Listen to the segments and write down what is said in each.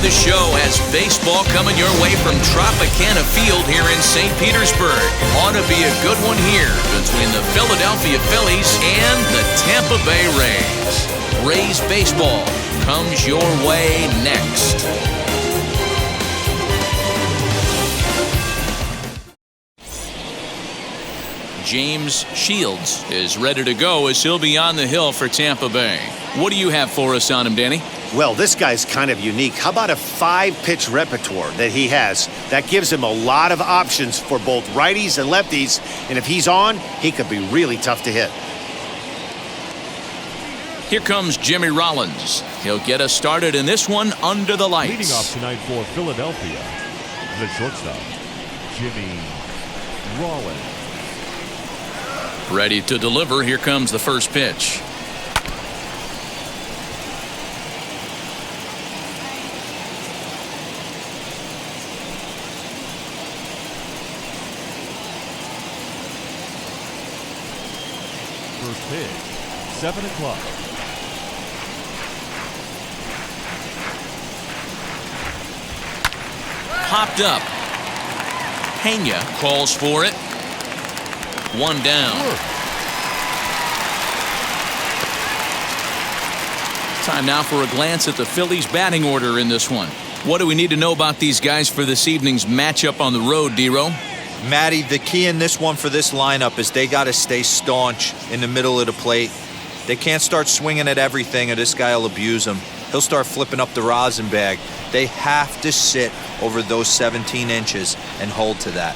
the show has baseball coming your way from Tropicana Field here in St. Petersburg. Ought to be a good one here between the Philadelphia Phillies and the Tampa Bay Rays. Rays baseball comes your way next. James Shields is ready to go as he'll be on the hill for Tampa Bay. What do you have for us on him, Danny? Well, this guy's kind of unique. How about a 5-pitch repertoire that he has? That gives him a lot of options for both righties and lefties. And if he's on, he could be really tough to hit. Here comes Jimmy Rollins. He'll get us started in this one under the lights. Leading off tonight for Philadelphia, the shortstop, Jimmy Rollins. Ready to deliver. Here comes the first pitch. First pitch, 7 o'clock. Popped up. Pena calls for it. One down. Time now for a glance at the Phillies batting order in this one. What do we need to know about these guys for this evening's matchup on the road, D-Row? Matty, the key in this one for this lineup is they got to stay staunch in the middle of the plate. They can't start swinging at everything or this guy will abuse them. He'll start flipping up the rosin bag. They have to sit over those 17 inches and hold to that.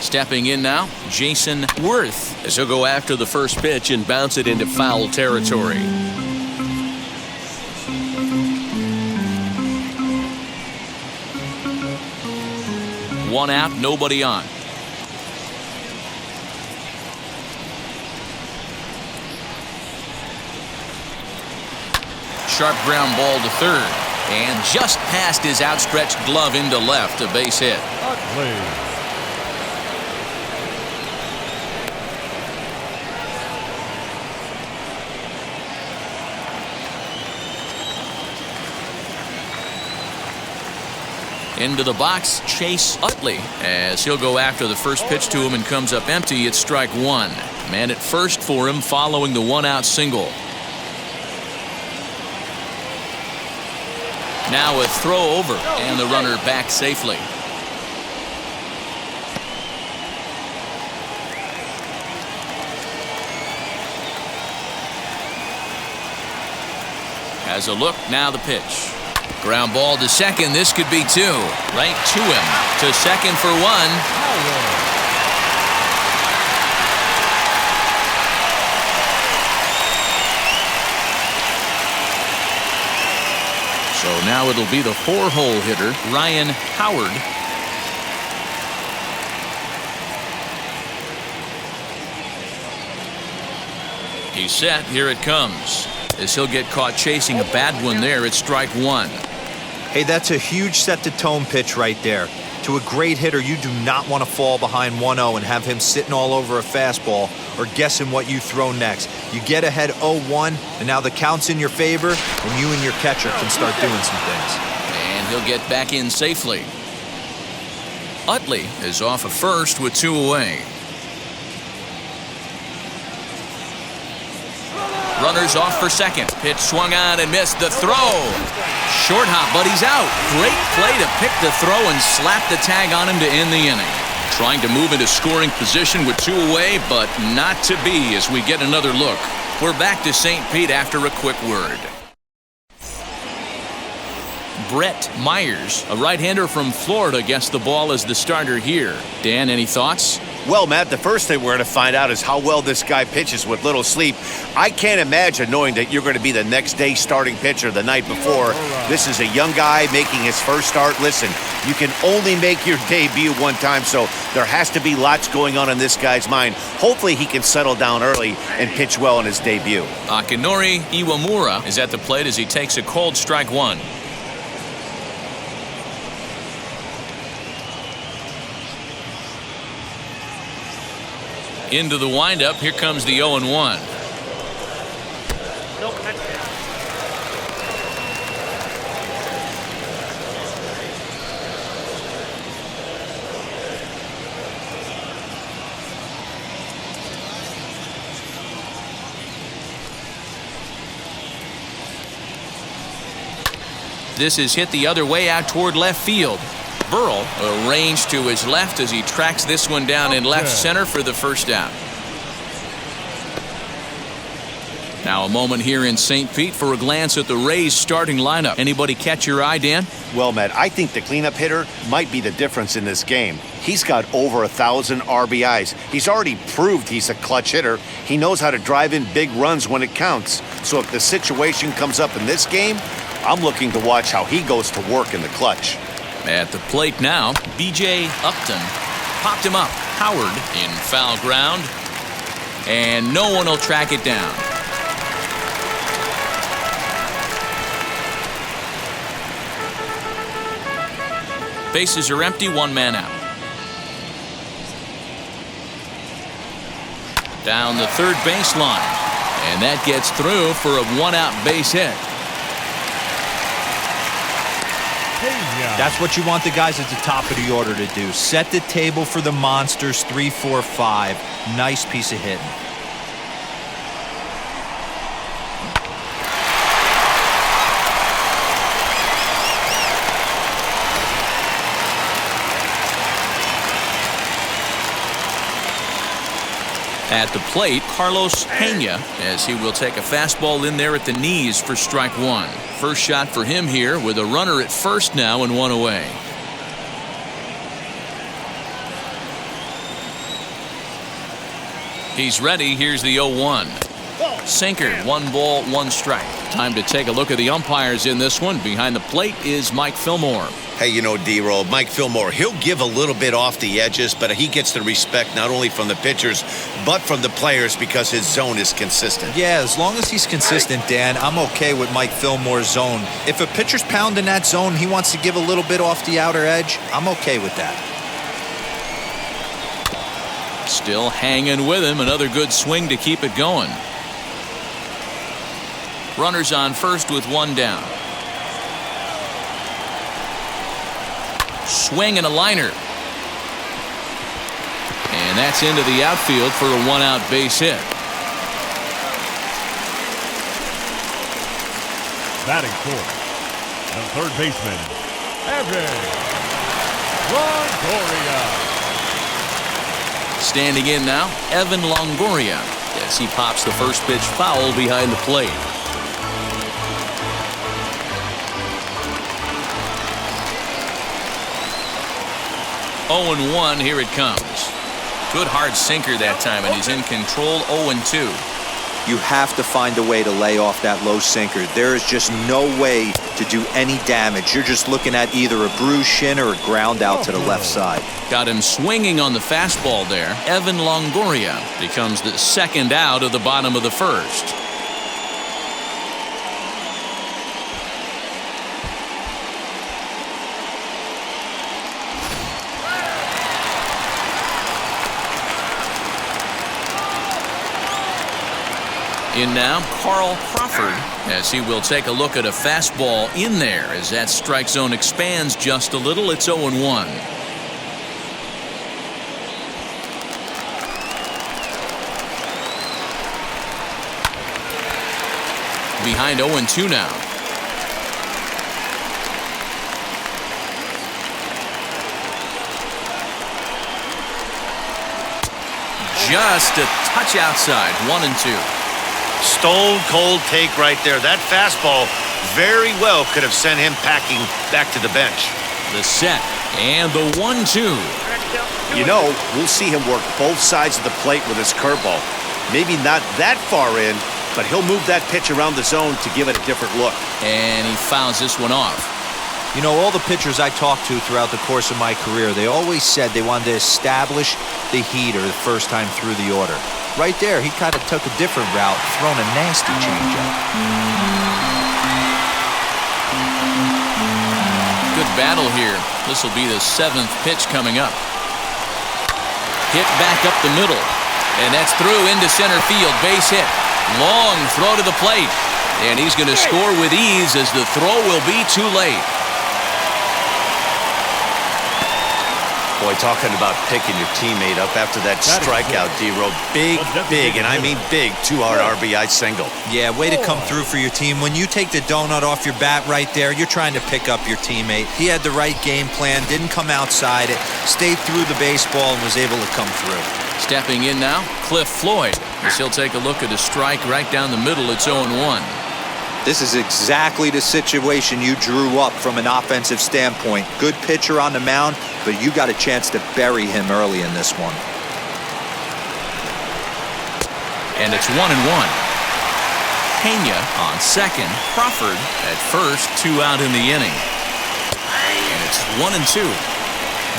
Stepping in now, Jason Worth, as he'll go after the first pitch and bounce it into foul territory. One out, nobody on. Sharp ground ball to third, and just past his outstretched glove into left, a base hit. Into the box, Chase Utley, as he'll go after the first pitch to him and comes up empty. It's strike one. Man at first for him following the one-out single. Now a throw over, and the runner back safely. Has a look, now the pitch. Ground ball to second. This could be two. Right to him. To second for one. So now it'll be the 4-hole hitter, Ryan Howard. He's set. Here it comes. As he'll get caught chasing a bad one there, it's strike one. Hey, that's a huge set-the-tone pitch right there. To a great hitter, you do not want to fall behind 1-0 and have him sitting all over a fastball or guessing what you throw next. You get ahead 0-1, and now the count's in your favor, and you and your catcher can start doing some things. And he'll get back in safely. Utley is off of first with 2 away. Runners off for second. Pitch swung on and missed. The throw. Short hop, but he's out. Great play to pick the throw and slap the tag on him to end the inning. Trying to move into scoring position with 2 away, but not to be as we get another look. We're back to St. Pete after a quick word. Brett Myers, a right-hander from Florida, gets the ball as the starter here. Dan, any thoughts? Well, Matt, the first thing we're going to find out is how well this guy pitches with little sleep. I can't imagine knowing that you're going to be the next day starting pitcher the night before. This is a young guy making his first start. Listen, you can only make your debut one time, so there has to be lots going on in this guy's mind. Hopefully he can settle down early and pitch well in his debut. Akinori Iwamura is at the plate as he takes a cold strike one. Into the windup. Here comes the 0-1. this is hit the other way out toward left field. Burrell arranged to his left as he tracks this one down in left center for the first out. Now a moment here in St. Pete for a glance at the Rays starting lineup. Anybody catch your eye, Dan? Well, Matt, I think the cleanup hitter might be the difference in this game. He's got over 1,000 RBIs. He's already proved he's a clutch hitter. He knows how to drive in big runs when it counts. So if the situation comes up in this game, I'm looking to watch how he goes to work in the clutch. At the plate now, B.J. Upton popped him up. Howard in foul ground, and no one will track it down. Bases are empty, one man out. Down the third baseline, and that gets through for a one-out base hit. That's what you want the guys at the top of the order to do. Set the table for the monsters. 3, 4, 5. Nice piece of hitting. At the plate, Carlos Pena, as he will take a fastball in there at the knees for strike one. First shot for him here with a runner at first now and one away. He's ready. Here's the 0-1. Sinker, 1 ball, 1 strike. Time to take a look at the umpires in this one. Behind the plate is Mike Fillmore. Hey, you know, D-Roll, Mike Fillmore, he'll give a little bit off the edges, but he gets the respect not only from the pitchers, but from the players because his zone is consistent. Yeah, as long as he's consistent, Dan, I'm okay with Mike Fillmore's zone. If a pitcher's pounding that zone, he wants to give a little bit off the outer edge, I'm okay with that. Still hanging with him. Another good swing to keep it going. Runners on first with 1 down. Swing and a liner. And that's into the outfield for a 1-out base hit. Batting fourth, the third baseman, Evan Longoria. Standing in now, Evan Longoria, as he pops the first pitch foul behind the plate. Oh and 1, here it comes. Good hard sinker that time, and he's in control. 0-2. You have to find a way to lay off that low sinker. There is just no way to do any damage. You're just looking at either a bruised shin or a ground out to the left side. Got him swinging on the fastball there. Evan Longoria becomes the second out of the bottom of the first. In now, Carl Crawford, as he will take a look at a fastball in there as that strike zone expands just a little. It's 0-1. Behind 0-2 now. Just a touch outside. 1-2. Stone cold take right there. That fastball very well could have sent him packing back to the bench. The set and the 1-2. You know, we'll see him work both sides of the plate with his curveball. Maybe not that far in, but he'll move that pitch around the zone to give it a different look. And he fouls this one off. You know, all the pitchers I talked to throughout the course of my career, they always said they wanted to establish the heater the first time through the order. Right there, he kind of took a different route, thrown a nasty changeup. Good battle here. This will be the 7th pitch coming up. Hit back up the middle. And that's through into center field. Base hit. Long throw to the plate. And he's going to score with ease as the throw will be too late. Boy, talking about picking your teammate up after that strikeout, D-Row. Big, and I mean big, 2-hard RBI single. Yeah, way to come through for your team. When you take the donut off your bat right there, you're trying to pick up your teammate. He had the right game plan, didn't come outside it, stayed through the baseball, and was able to come through. Stepping in now, Cliff Floyd. As he'll take a look at a strike right down the middle. It's 0-1. This is exactly the situation you drew up from an offensive standpoint. Good pitcher on the mound, but you got a chance to bury him early in this one. And it's 1-1. Pena on second. Crawford at first. 2 out in the inning. And it's 1-2.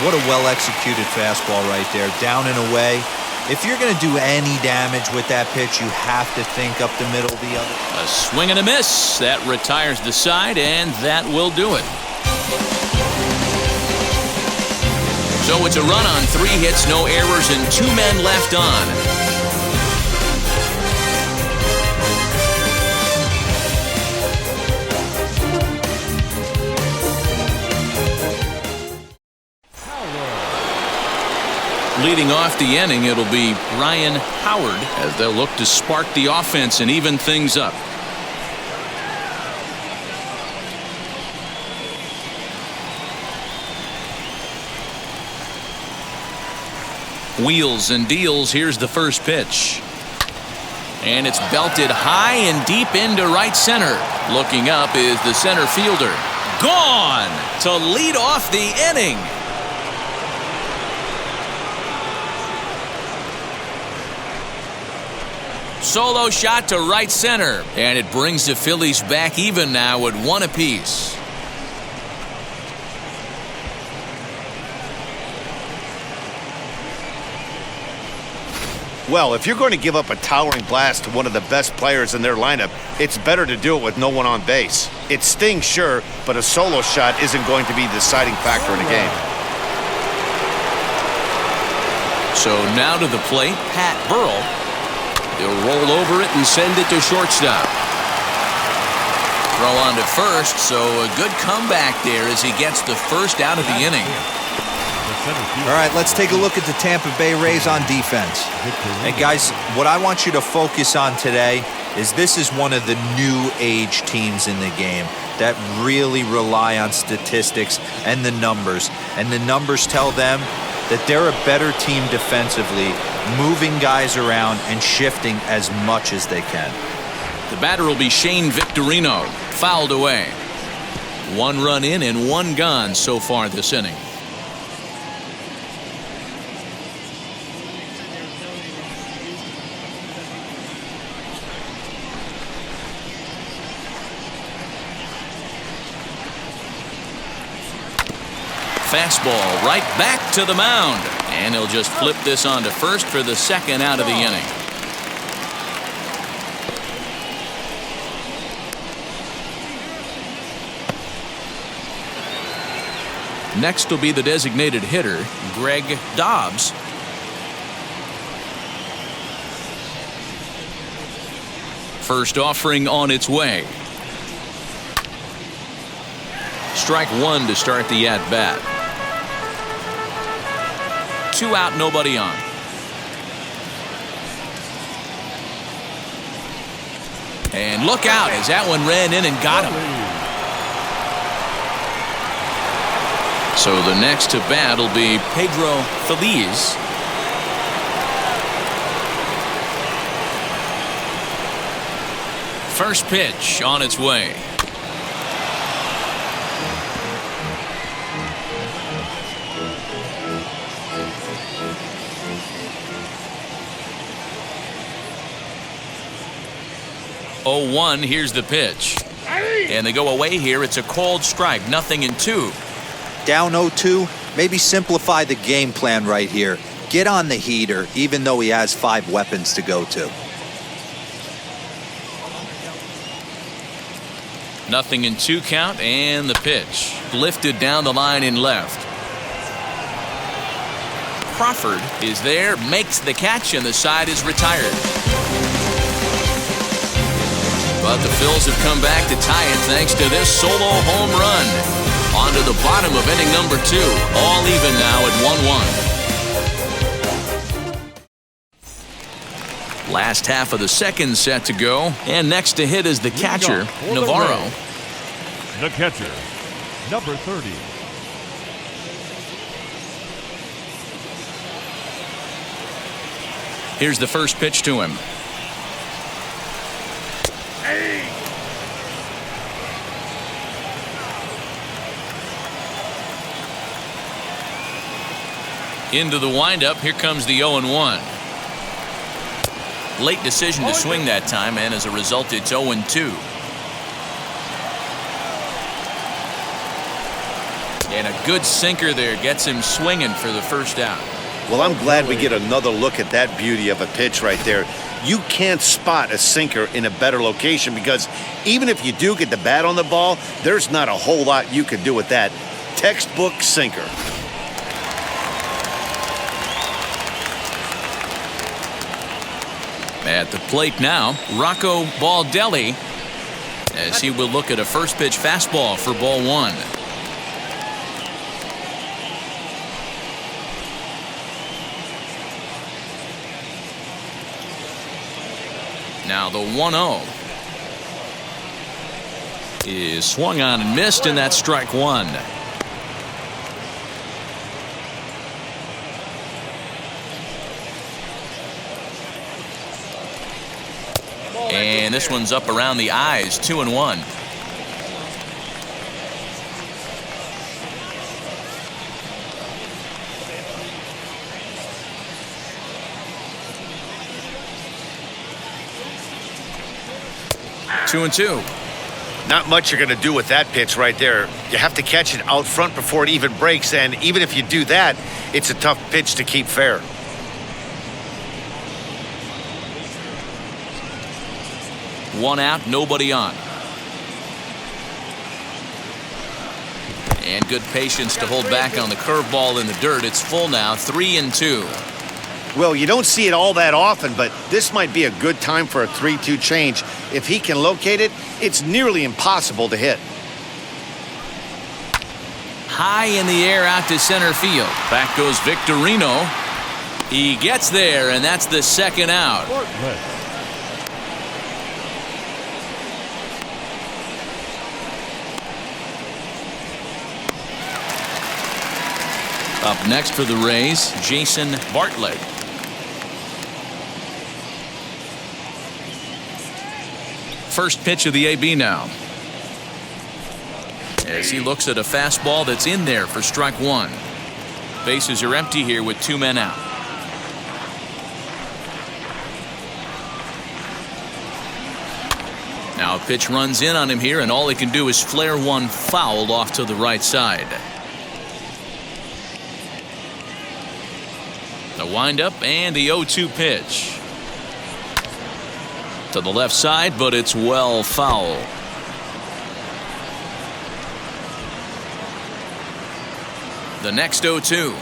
What a well-executed fastball right there. Down and away. If you're going to do any damage with that pitch, you have to think up the middle the other. A swing and a miss. That retires the side, and that will do it. So it's a run on 3 hits, no errors, and 2 men left on. Leading off the inning, it'll be Ryan Howard as they'll look to spark the offense and even things up. Wheels and deals. Here's the first pitch. And it's belted high and deep into right center. Looking up is the center fielder. Gone to lead off the inning. Solo shot to right center, and it brings the Phillies back even now at 1 apiece. Well, if you're going to give up a towering blast to one of the best players in their lineup, it's better to do it with no one on base. It stings, sure, but a solo shot isn't going to be the deciding factor in a game. So now to the plate, Pat Burrell. He'll roll over it and send it to shortstop. Throw on to first, so a good comeback there as he gets the first out of the inning. All right, let's take a look at the Tampa Bay Rays on defense. And guys, what I want you to focus on today is this is one of the new age teams in the game that really rely on statistics and the numbers. And the numbers tell them that they're a better team defensively, moving guys around and shifting as much as they can. The batter will be Shane Victorino, fouled away. 1 run in and 1 gone so far this inning. Fastball right back to the mound. And he'll just flip this on to first for the 2nd out of the inning. Next will be the designated hitter, Greg Dobbs. First offering on its way. Strike 1 to start the at-bat. 2 out, nobody on. And look out as that one ran in and got him. So the next to bat will be Pedro Phillies. First pitch on its way. Oh, 1, here's the pitch. And they go away here. It's a called strike, 0-2. Down 0-2, maybe simplify the game plan right here. Get on the heater, even though he has 5 weapons to go to. 0-2 count, and the pitch. Lifted down the line in left. Crawford is there, makes the catch, and the side is retired. But the Phils have come back to tie it thanks to this solo home run. On down to the bottom of inning number 2. All even now at 1-1. Last half of the second set to go. And next to hit is the catcher, Navarro. The catcher, number 30. Here's the first pitch to him. Into the windup. Here comes the 0-1. Late decision to swing that time, and as a result, it's 0-2. And a good sinker there gets him swinging for the first out. Well, I'm glad we get another look at that beauty of a pitch right there. You can't spot a sinker in a better location because even if you do get the bat on the ball, there's not a whole lot you can do with that. Textbook sinker. At the plate now, Rocco Baldelli, as he will look at a first pitch fastball for ball 1. Now the 1-0 is swung on and missed, and that's strike 1. And this one's up around the eyes, 2-1. Two and two. Not much you're going to do with that pitch right there. You have to catch it out front before it even breaks, and even if you do that, it's a tough pitch to keep fair. One out, nobody on. And good patience to hold back on the curveball in the dirt. It's full now, 3-2. Well, you don't see it all that often, but this might be a good time for a 3-2 change. If he can locate it, it's nearly impossible to hit. High in the air out to center field. Back goes Victorino. He gets there, and that's the second out. Up next for the Rays, Jason Bartlett. First pitch of the AB now. As he looks at a fastball that's in there for strike 1. Bases are empty here with 2 men out. Now a pitch runs in on him here, and all he can do is flare one foul off to the right side. The windup and the 0-2 pitch. To the left side, but it's well foul. The next 0-2.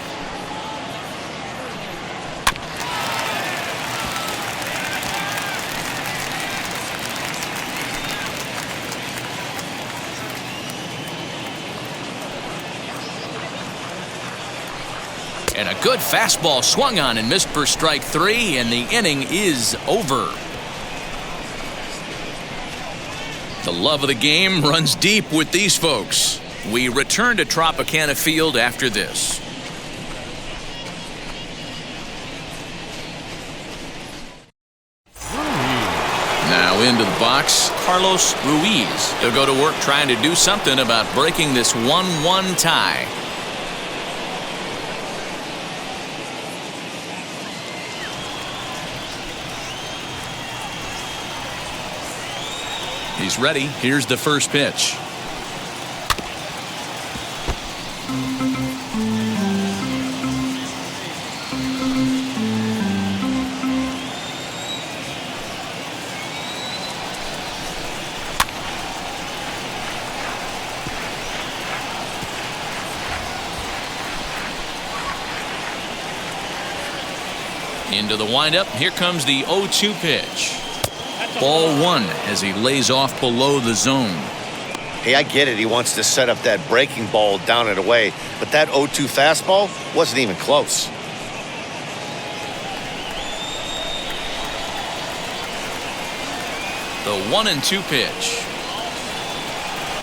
And a good fastball swung on and missed for strike 3, and the inning is over. The love of the game runs deep with these folks. We return to Tropicana Field after this. Now into the box, Carlos Ruiz. He'll go to work trying to do something about breaking this 1-1 tie. He's ready. Here's the first pitch. Into the windup. Here comes the 0-2 pitch. Ball 1 as he lays off below the zone. Hey, I get it. He wants to set up that breaking ball down and away, but that 0-2 fastball wasn't even close. The 1-2 pitch.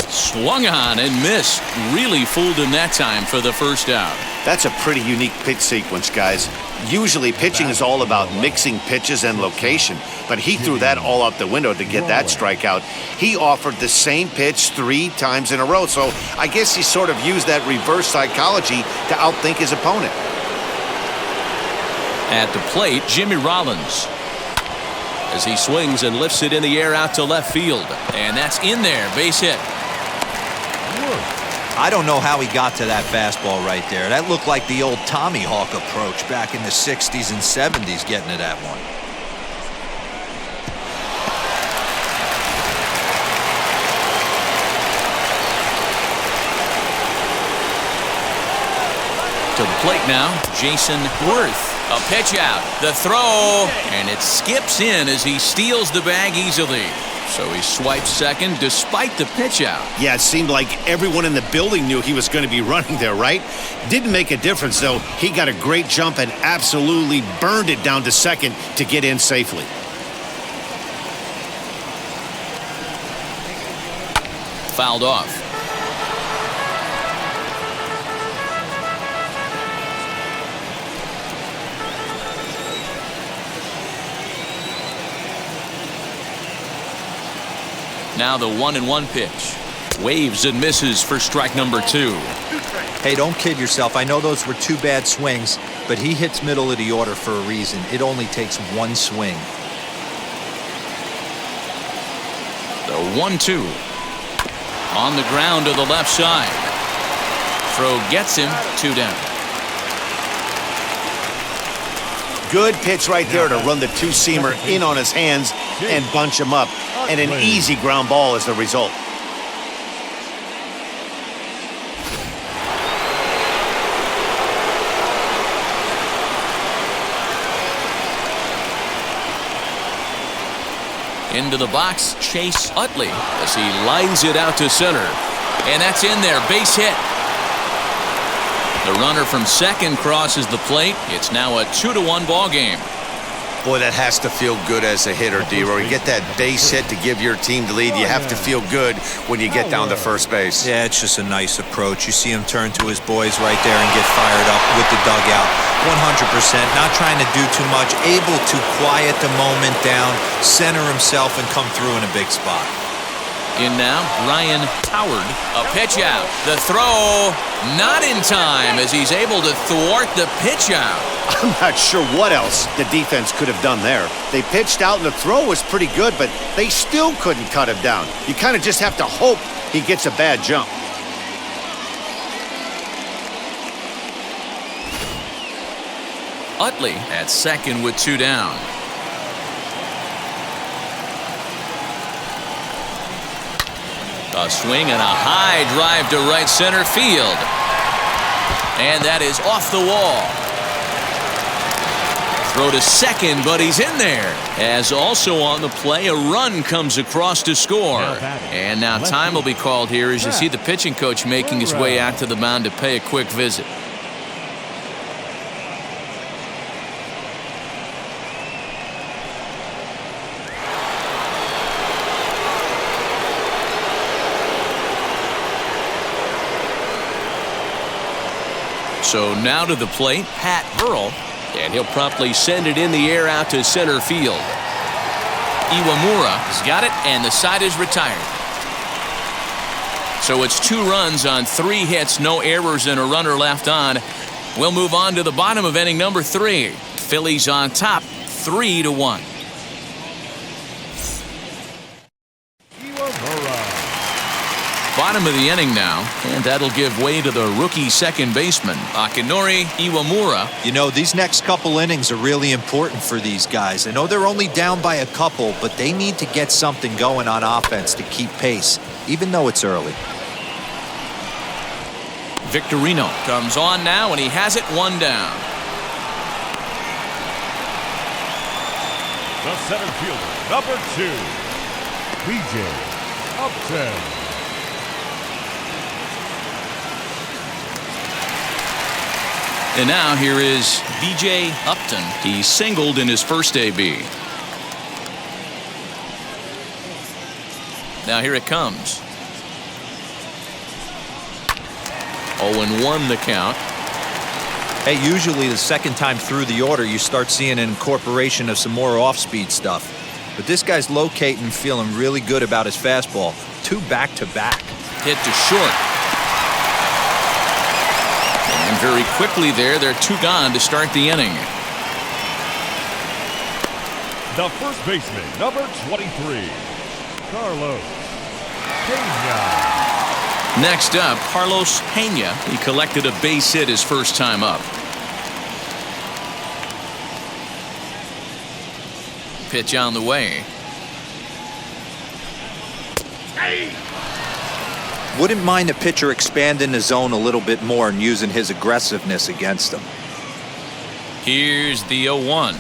Swung on and missed. Really fooled him that time for the first out. That's a pretty unique pitch sequence, guys. Usually pitching is all about mixing pitches and location, but he threw that all out the window to get that strikeout. He offered the same pitch 3 times in a row, so I guess he sort of used that reverse psychology to outthink his opponent. At the plate, Jimmy Rollins. As he swings and lifts it in the air out to left field. And that's in there, base hit. I don't know how he got to that fastball right there. That looked like the old Tommy Hawk approach back in the 60s and 70s getting to that one. To the plate now, Jason Worth. A pitch out, the throw, and it skips in as he steals the bag easily. So he swipes second despite the pitch out. Yeah, it seemed like everyone in the building knew he was going to be running there, right? Didn't make a difference, though. He got a great jump and absolutely burned it down to second to get in safely. Fouled off. Now the 1-1 pitch. Waves and misses for strike number 2. Hey, don't kid yourself. I know those were 2 bad swings, but he hits middle of the order for a reason. It only takes 1 swing. The 1-2. On the ground to the left side. Throw gets him 2 down. Good pitch right there to run the 2-seamer in on his hands and bunch him up. And an easy ground ball is the result. Into the box, Chase Utley as he lines it out to center. And that's in there, base hit. The runner from second crosses the plate. It's now a 2-1 ball game. Boy, that has to feel good as a hitter, D-Roy. You get that base hit to give your team the lead. You have to feel good when you get down to first base. Yeah, it's just a nice approach. You see him turn to his boys right there and get fired up with the dugout. 100%, not trying to do too much, able to quiet the moment down, center himself, and come through in a big spot. In now, Ryan Howard. A pitch out. The throw not in time as he's able to thwart the pitch out. I'm not sure what else the defense could have done there. They pitched out and the throw was pretty good, but they still couldn't cut him down. You kind of just have to hope he gets a bad jump. Utley at second with 2 down. A swing and a high drive to right center field. And that is off the wall. Throw to second, but he's in there. As also on the play, a run comes across to score. And now time will be called here as you see the pitching coach making his way out to the mound to pay a quick visit. So now to the plate, Pat Burrell, and he'll promptly send it in the air out to center field. Iwamura has got it, and the side is retired. So it's 2 runs on 3 hits, no errors, and a runner left on. We'll move on to the bottom of inning number 3. Phillies on top, 3-1. Bottom of the inning now, and that'll give way to the rookie second baseman, Akinori Iwamura. You know, these next couple innings are really important for these guys. I know they're only down by a couple, but they need to get something going on offense to keep pace, even though it's early. Victorino comes on now, and he has it 1 down. The center fielder, number 2, B.J. Upton. And now here is B.J. Upton. He singled in his first AB. Now here it comes. 0-1 the count. Hey, usually the second time through the order, you start seeing an incorporation of some more off-speed stuff. But this guy's locating, feeling really good about his fastball. 2 back-to-back. Hit to short. And very quickly there, they're 2 gone to start the inning. The first baseman, number 23, Carlos Pena. Next up, Carlos Pena. He collected a base hit his first time up. Pitch on the way. Wouldn't mind the pitcher expanding the zone a little bit more and using his aggressiveness against him. Here's the 0-1.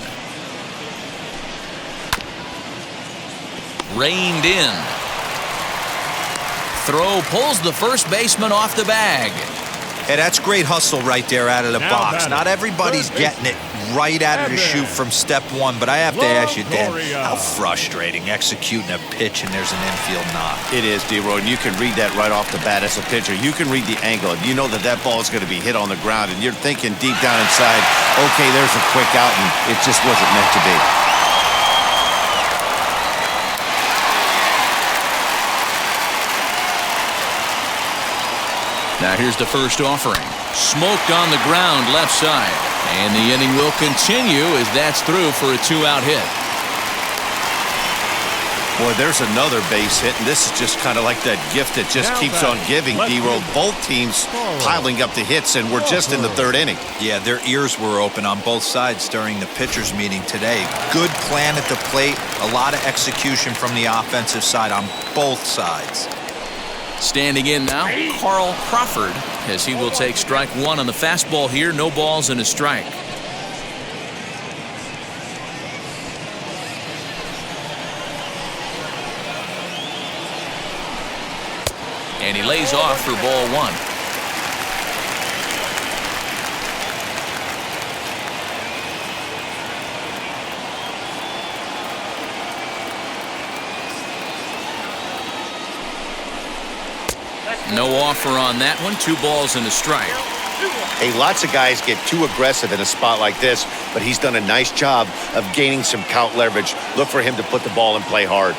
Reined in. Throw pulls the first baseman off the bag. Hey, that's great hustle right there out of the box. Not everybody's getting it right out of the chute from step one, but I have to ask you, Dan, how frustrating executing a pitch and there's an infield knock. It is, D-Roy, and you can read that right off the bat as a pitcher. You can read the angle. You know that that ball is going to be hit on the ground, and you're thinking deep down inside, okay, there's a quick out, and it just wasn't meant to be. Now here's the first offering. Smoked on the ground left side. And the inning will continue as that's through for a 2-out hit. Boy, there's another base hit, and this is just kind of like that gift that just keeps on giving, D-Roll. Both teams piling up the hits, and we're just in the 3rd inning. Yeah, their ears were open on both sides during the pitchers' meeting today. Good plan at the plate, a lot of execution from the offensive side on both sides. Standing in now, Carl Crawford, as he will take strike 1 on the fastball here. No balls and a strike. And he lays off for ball 1. No offer on that one. 2 balls and a strike. Hey, lots of guys get too aggressive in a spot like this, but he's done a nice job of gaining some count leverage. Look for him to put the ball and play hard.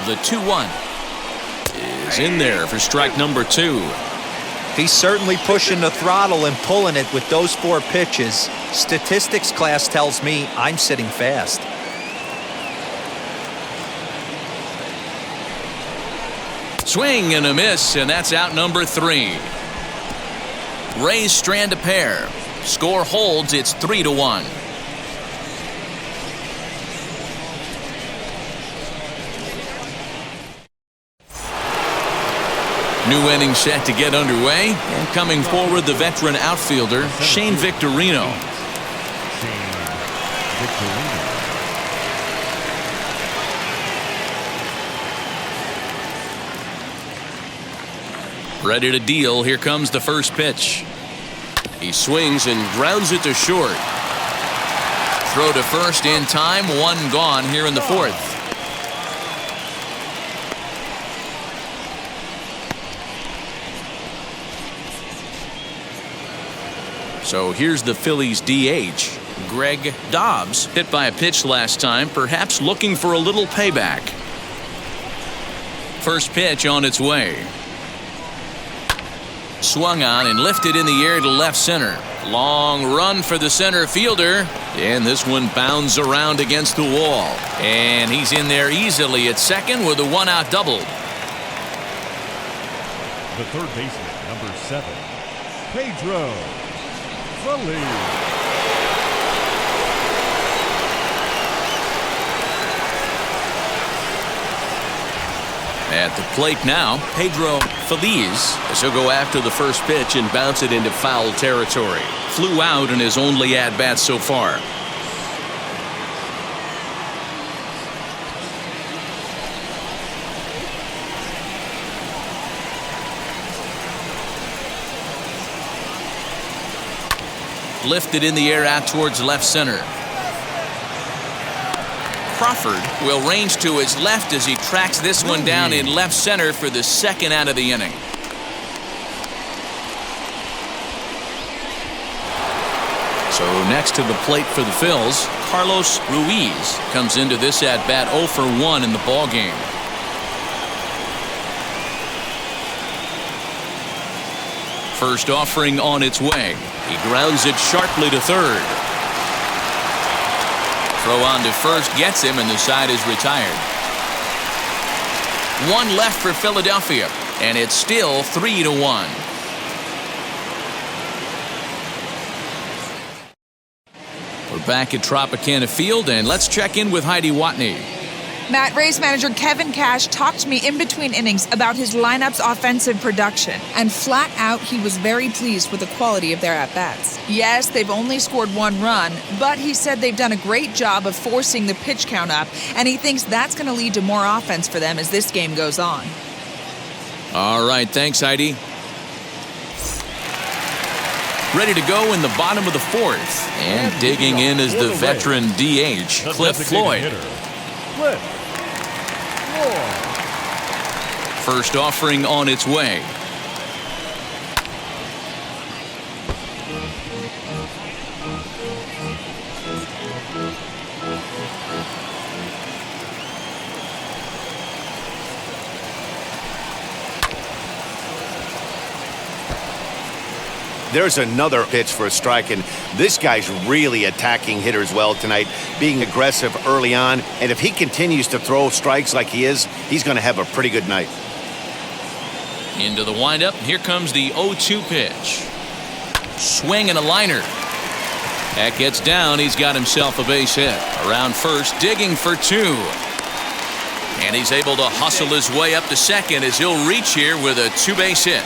The 2-1 is in there for strike number 2. He's certainly pushing the throttle and pulling it with those 4 pitches. Statistics class tells me I'm sitting fast. Swing and a miss, and that's out number 3. Rays strand a pair. Score holds. It's 3-1. New inning set to get underway, and coming forward, the veteran outfielder Shane Victorino. Ready to deal. Here comes the first pitch. He swings and grounds it to short. Throw to first in time. 1 gone here in the 4th. So here's the Phillies DH, Greg Dobbs. Hit by a pitch last time, perhaps looking for a little payback. First pitch on its way. Swung on and lifted in the air to left center. Long run for the center fielder. And this one bounds around against the wall. And he's in there easily at second with a 1-out double. The third baseman, number 7, Pedro Phillies. At the plate now, Pedro Phillies, as he'll go after the first pitch and bounce it into foul territory. Flew out in his only at-bat so far. lifted in the air out towards left center. Crawford will range to his left as he tracks this one down in left center for the second out of the inning. So next to the plate for the Phillies, Carlos Ruiz comes into this at-bat 0 for 1 in the ballgame. First offering on its way. He grounds it sharply to third. Throw on to first gets him, and the side is retired. One left for Philadelphia, and it's still 3-1. We're back at Tropicana Field, and let's check in with Heidi Watney. Matt, Rays manager Kevin Cash talked to me in between innings about his lineup's offensive production, and flat out he was very pleased with the quality of their at-bats. Yes, they've only scored 1 run, but he said they've done a great job of forcing the pitch count up, and he thinks that's going to lead to more offense for them as this game goes on. All right, thanks, Heidi. Ready to go in the bottom of the 4th, and digging in is the veteran DH, Cliff Floyd. First offering on its way. There's another pitch for a strike, and this guy's really attacking hitters well tonight, being aggressive early on, and if he continues to throw strikes like he is, he's going to have a pretty good night. Into the windup, here comes the 0-2 pitch. Swing and a liner. That gets down, he's got himself a base hit. Around first, digging for 2. And he's able to hustle his way up to second as he'll reach here with a 2-base hit.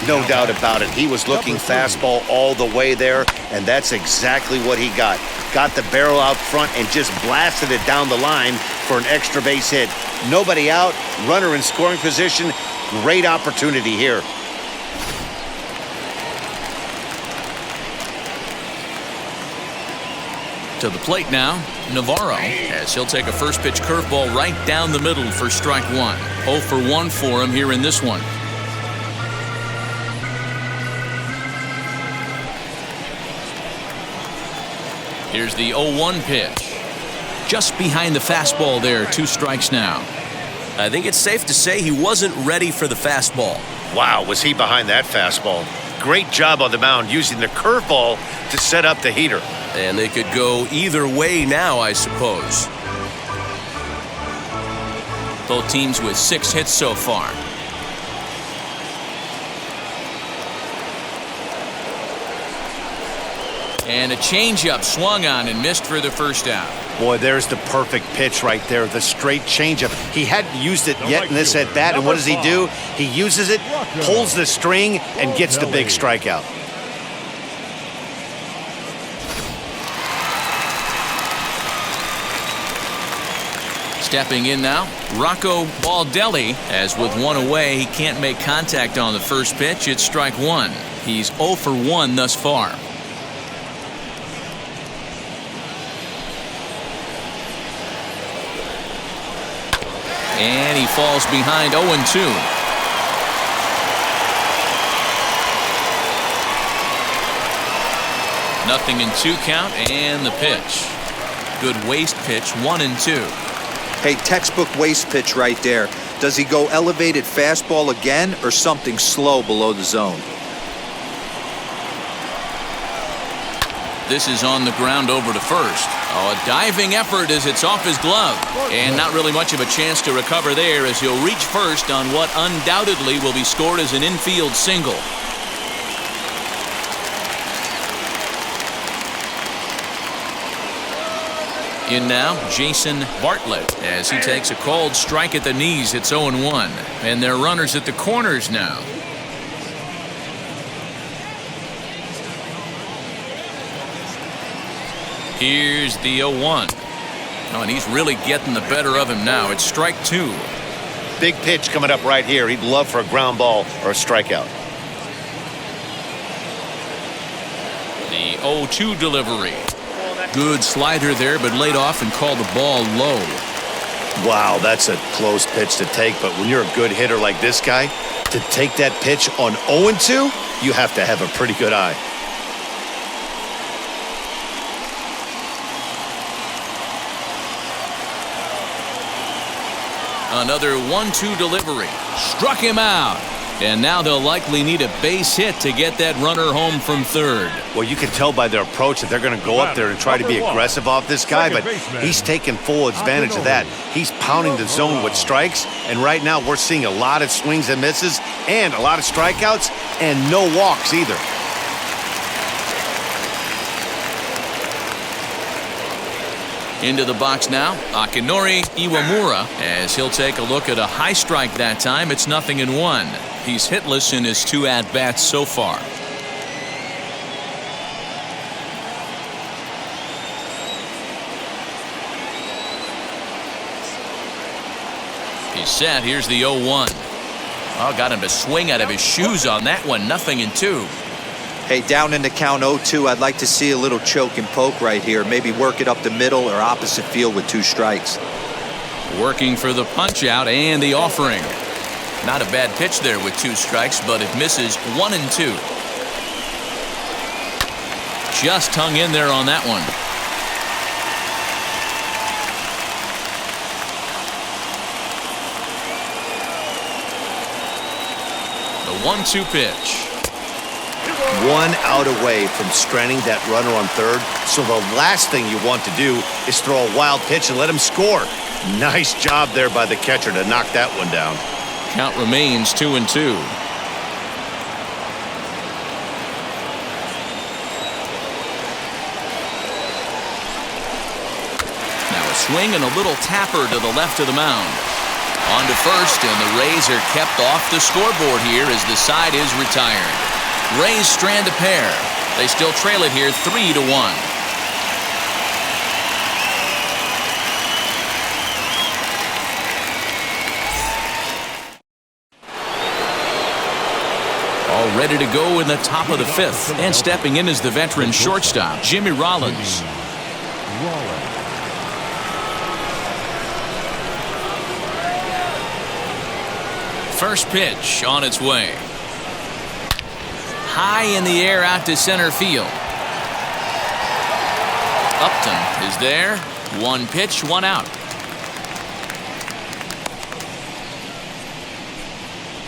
No doubt about it. He was looking fastball all the way there, and that's exactly what he got. Got the barrel out front and just blasted it down the line for an extra base hit. Nobody out, runner in scoring position. Great opportunity here. To the plate now, Navarro, as he'll take a first pitch curveball right down the middle for strike 1. 0 for 1 for him here in this one. Here's the 0-1 pitch. Just behind the fastball there, 2 strikes now. I think it's safe to say he wasn't ready for the fastball. Wow, was he behind that fastball. Great job on the mound using the curveball to set up the heater. And they could go either way now, I suppose. Both teams with 6 hits so far. And a changeup swung on and missed for the first out. Boy, there's the perfect pitch right there, the straight changeup. He hadn't used it yet in this at-bat, and what does he do? He uses it, pulls the string, and gets the big strikeout. Stepping in now, Rocco Baldelli, as with 1 away, he can't make contact on the first pitch. It's strike 1. He's 0 for 1 thus far. And he falls behind 0-2. Nothing in 2 count, and the pitch. Good waste pitch, 1-2. Hey, textbook waste pitch right there. Does he go elevated fastball again or something slow below the zone? This is on the ground over to first. Oh, a diving effort as it's off his glove. And not really much of a chance to recover there as he'll reach first on what undoubtedly will be scored as an infield single. In now, Jason Bartlett as he takes a called strike at the knees. It's 0-1. And they're runners at the corners now. Here's the 0-1. Oh, and he's really getting the better of him now. It's strike 2. Big pitch coming up right here. He'd love for a ground ball or a strikeout. The 0-2 delivery. Good slider there, but laid off and called the ball low. Wow, that's a close pitch to take, but when you're a good hitter like this guy, to take that pitch on 0-2, you have to have a pretty good eye. Another 1-2 delivery. Struck him out. And now they'll likely need a base hit to get that runner home from third. Well, you can tell by their approach that they're going to go up there and try to be aggressive off this guy, but he's taking full advantage of that. He's pounding the zone with strikes, and right now we're seeing a lot of swings and misses and a lot of strikeouts and no walks either. Into the box now, Akinori Iwamura, as he'll take a look at a high strike that time. It's 0-1. He's hitless in his 2 at-bats so far. He's set. Here's the 0-1. Oh, got him to swing out of his shoes on that one. 0-2. Hey, down in the count 0-2, I'd like to see a little choke and poke right here. Maybe work it up the middle or opposite field with 2 strikes. Working for the punch out and the offering. Not a bad pitch there with 2 strikes, but it misses 1-2. Just hung in there on that one. The 1-2 pitch. 1 out away from stranding that runner on third, so the last thing you want to do is throw a wild pitch and let him score. Nice job there by the catcher to knock that one down. Count remains 2-2. Now a swing and a little tapper to the left of the mound. On to first, and the Rays are kept off the scoreboard here as the side is retired. Rays strand a pair. They still trail it here 3-1. All ready to go in the top of the 5th. And stepping in is the veteran shortstop, Jimmy Rollins. First pitch on its way. High in the air out to center field. Upton is there. 1 pitch, 1 out.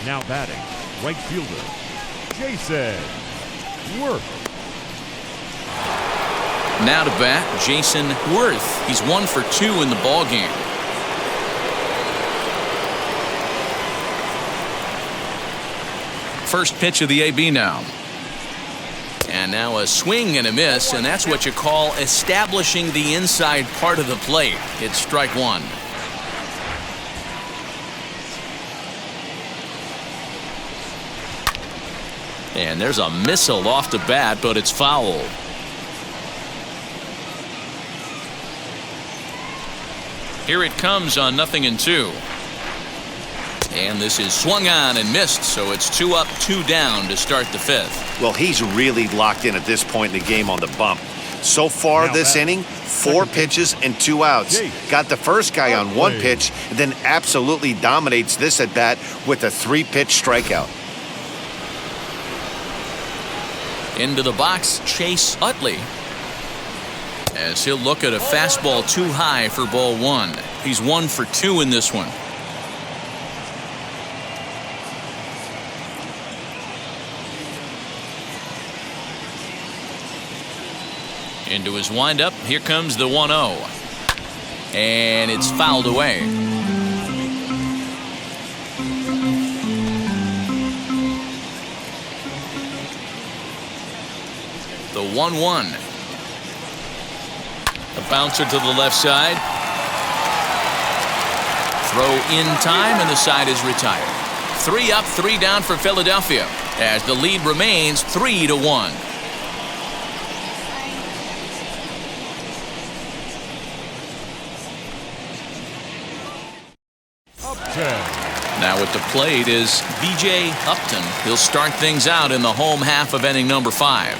Now batting, right fielder, Jason Worth. Now to bat, Jason Worth. He's 1 for 2 in the ballgame. First pitch of the AB now. And now a swing and a miss, and that's what you call establishing the inside part of the plate. It's strike 1. And there's a missile off the bat, but it's foul. Here it comes on 0-2. And this is swung on and missed, so it's 2 up, 2 down to start the 5th. Well, he's really locked in at this point in the game on the bump. So far this inning, 4 pitches and 2 outs. Got the first guy on 1 pitch, and then absolutely dominates this at bat with a 3-pitch strikeout. Into the box, Chase Utley, as he'll look at a fastball too high for ball 1. He's 1 for 2 in this one. Into his windup, here comes the 1-0. And it's fouled away. The 1-1. A bouncer to the left side. Throw in time, and the side is retired. 3 up, 3 down for Philadelphia, as the lead remains 3-1. Now at the plate is B.J. Upton. He'll start things out in the home half of inning number 5.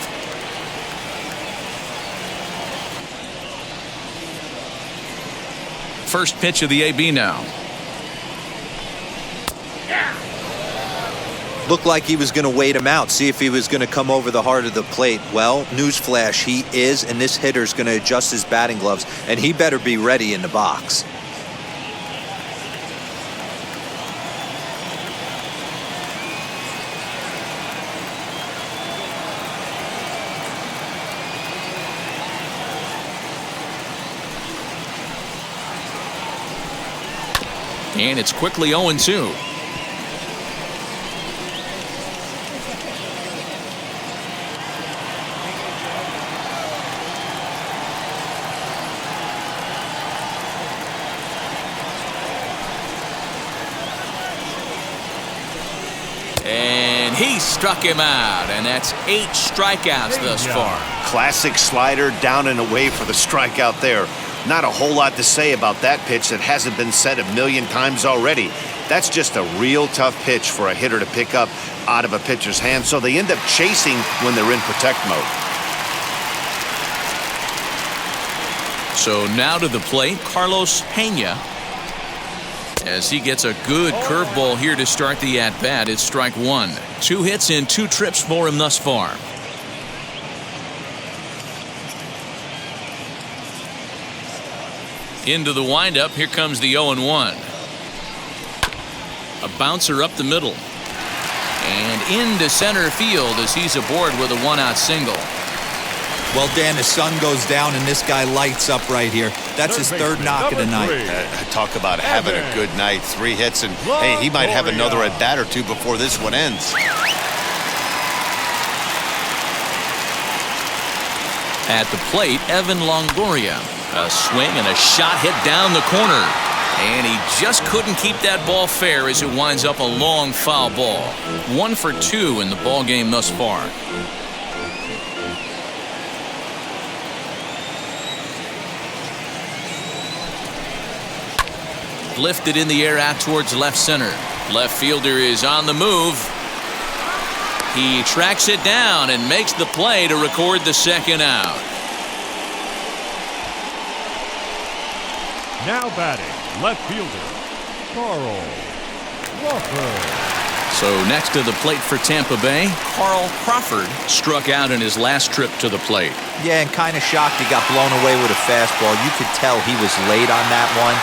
First pitch of the AB now. Looked like he was going to wait him out, see if he was going to come over the heart of the plate. Well, newsflash, he is, and this hitter's going to adjust his batting gloves, and he better be ready in the box. And it's quickly 0-2. And he struck him out, and that's 8 strikeouts thus far. Classic slider down and away for the strikeout there. Not a whole lot to say about that pitch that hasn't been said a million times already. That's just a real tough pitch for a hitter to pick up out of a pitcher's hand, so they end up chasing when they're in protect mode. So now to the plate, Carlos Pena, as he gets a good curveball here to start the at-bat. It's strike 1. 2 hits in 2 trips for him thus far. Into the windup. Here comes the 0-1. A bouncer up the middle. And into center field as he's aboard with a 1-out single. Well, Dan, the sun goes down and this guy lights up right here. That's his 3rd knock of the night. Talk about having a good night. 3 hits, and hey, he might have another at bat or 2 before this one ends. At the plate, Evan Longoria. A swing and a shot hit down the corner. And he just couldn't keep that ball fair as it winds up a long foul ball. 1 for 2 in the ball game thus far. Lifted in the air out towards left center. Left fielder is on the move. He tracks it down and makes the play to record the 2nd out. Now batting, left fielder, Carl Crawford. So next to the plate for Tampa Bay, Carl Crawford struck out in his last trip to the plate. Yeah, and kind of shocked he got blown away with a fastball. You could tell he was late on that one.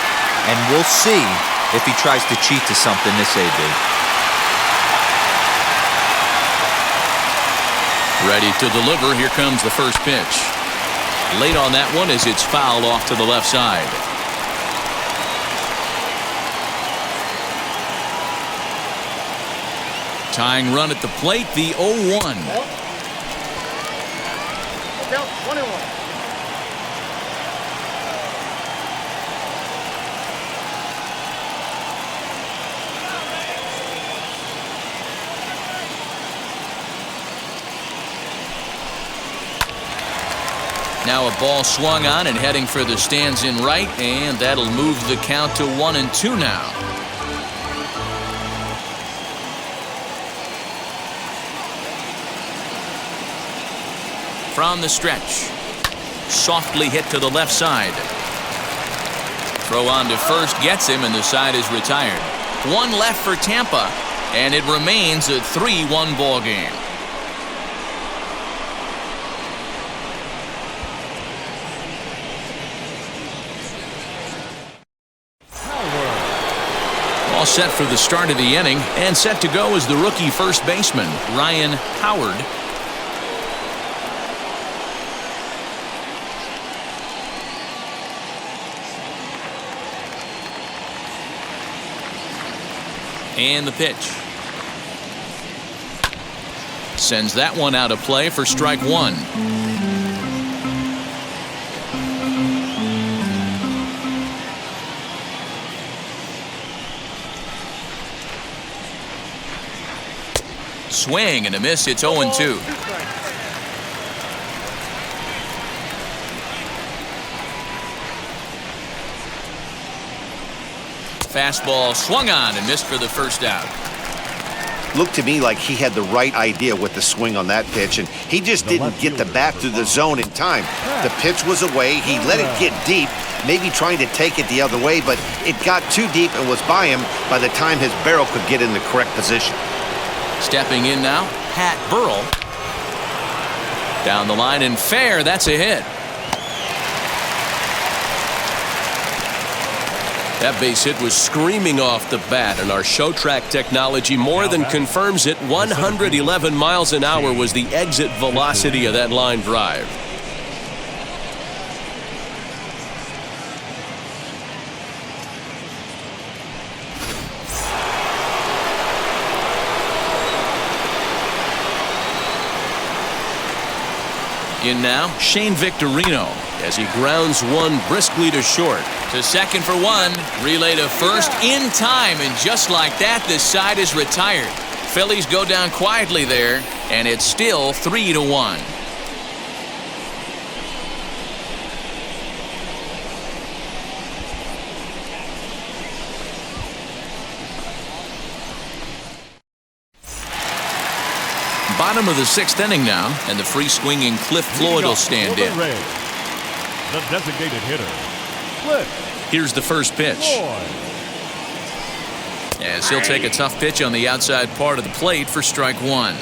And we'll see if he tries to cheat to something this AB. Ready to deliver. Here comes the first pitch. Late on that one as it's fouled off to the left side. Tying run at the plate, the 0-1. Count 21. Now a ball swung on and heading for the stands in right, and that'll move the count to 1-2 now. From the stretch. Softly hit to the left side. Throw on to first gets him, and the side is retired. 1 left for Tampa, and it remains a 3-1 ball game. All set for the start of the inning, and set to go is the rookie first baseman, Ryan Howard. And the pitch. Sends that one out of play for strike 1. Swing and a miss. It's 0-2. Fastball swung on and missed for the first out. Looked to me like he had the right idea with the swing on that pitch, and he just didn't get the bat to the zone in time. The pitch was away. He let it get deep, maybe trying to take it the other way, but it got too deep and was by him by the time his barrel could get in the correct position. Stepping in now, Pat Burrell. Down the line and fair. That's a hit. That base hit was screaming off the bat, and our show track technology more than confirms it. 111 miles an hour was the exit velocity of that line drive. In now, Shane Victorino as he grounds one briskly to short. To second for one. Relay to first in time, and just like that, this side is retired. Phillies go down quietly there, and it's still 3-1. Bottom of the sixth inning now, and the free swinging Cliff Floyd will stand in. The designated hitter, Cliff. Here's the first pitch. Floyd. As he'll take a tough pitch on the outside part of the plate for strike one.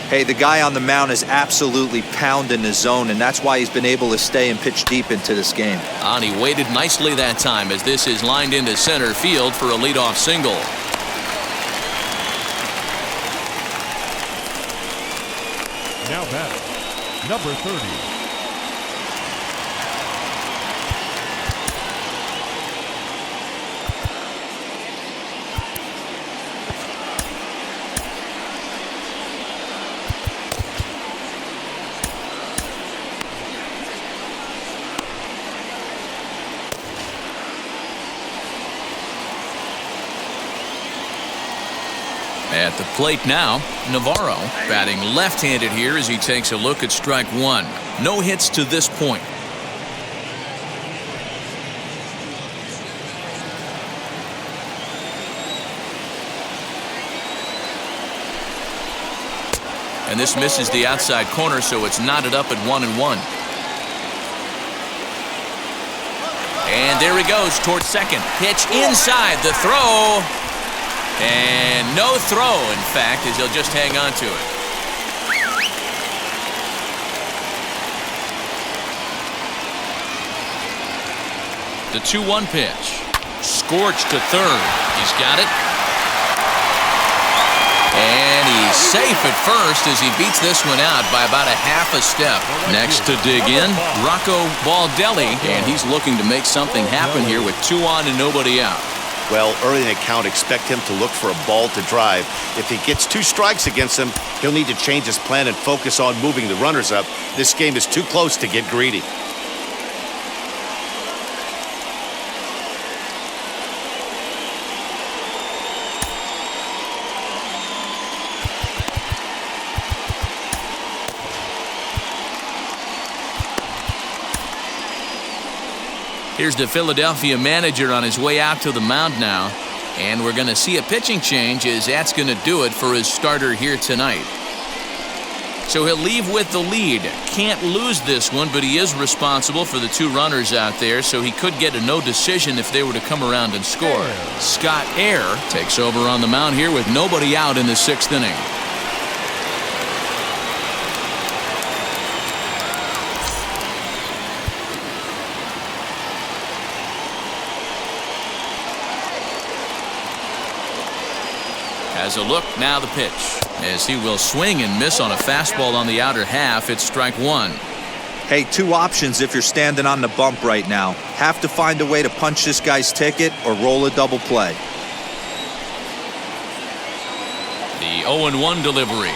Hey, the guy on the mound is absolutely pounding the zone, and that's why he's been able to stay and pitch deep into this game. And he waited nicely that time as this is lined into center field for a leadoff single. Now batting, number 30. At the plate now, Navarro batting left-handed here as he takes a look at strike one. No hits to this point. And this misses the outside corner, so it's knotted up at 1-1. And there he goes towards second. Pitch inside, the throw. And no throw, in fact, as he'll just hang on to it. The 2-1 pitch. Scorched to third. He's got it. And he's safe at first as he beats this one out by about a half a step. Next to dig in, Rocco Baldelli, and he's looking to make something happen here with 2 on and nobody out. Well, early in the count, expect him to look for a ball to drive. If he gets 2 strikes against him, he'll need to change his plan and focus on moving the runners up. This game is too close to get greedy. Here's the Philadelphia manager on his way out to the mound now. And we're going to see a pitching change as that's going to do it for his starter here tonight. So he'll leave with the lead. Can't lose this one, but he is responsible for the 2 runners out there, so he could get a no decision if they were to come around and score. Scott Air takes over on the mound here with nobody out in the 6th inning. Has a look, now the pitch. As he will swing and miss on a fastball on the outer half, it's strike one. Hey, 2 options if you're standing on the bump right now. Have to find a way to punch this guy's ticket or roll a double play. The 0-1 delivery.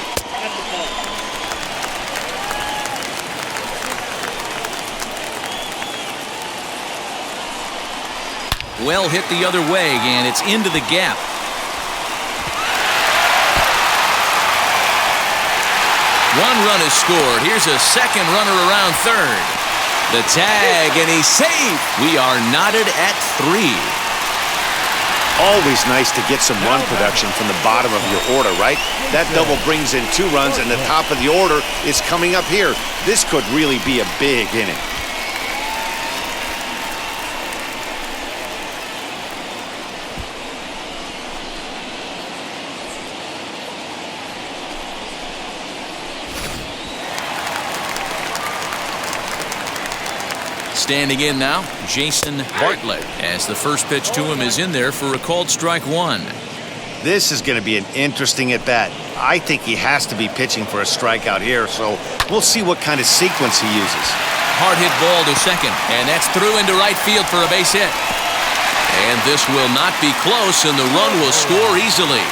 Well hit the other way, and it's into the gap. One run is scored. Here's a second runner around third. The tag, and he's safe. We are knotted at 3. Always nice to get some run production from the bottom of your order, right? That double brings in 2 runs, and the top of the order is coming up here. This could really be a big inning. Standing in now, Jason Bartlett, as the first pitch to him is in there for a called strike one. This is going to be an interesting at-bat. I think he has to be pitching for a strikeout here, so we'll see what kind of sequence he uses. Hard hit ball to second, and that's through into right field for a base hit. And this will not be close, and the run will score easily.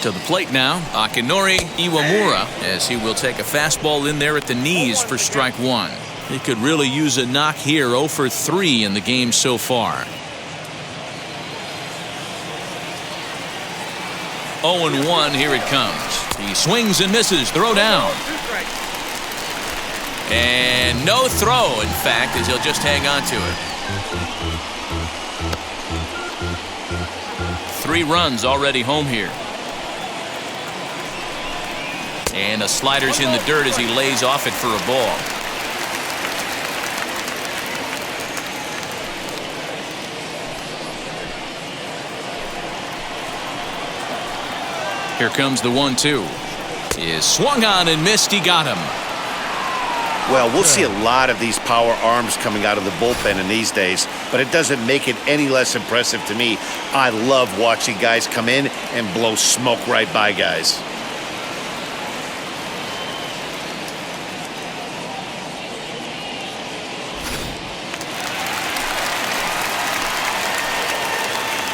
To the plate now, Akinori Iwamura, as he will take a fastball in there at the knees for strike one. He could really use a knock here. 0 for 3 in the game so far. 0-1, here it comes. He swings and misses, throw down. And no throw, in fact, as he'll just hang on to it. 3 runs already home here. And a slider's in the dirt as he lays off it for a ball. Here comes the 1-2. Is swung on and missed. He got him. Well, we'll see a lot of these power arms coming out of the bullpen in these days, but it doesn't make it any less impressive to me. I love watching guys come in and blow smoke right by guys.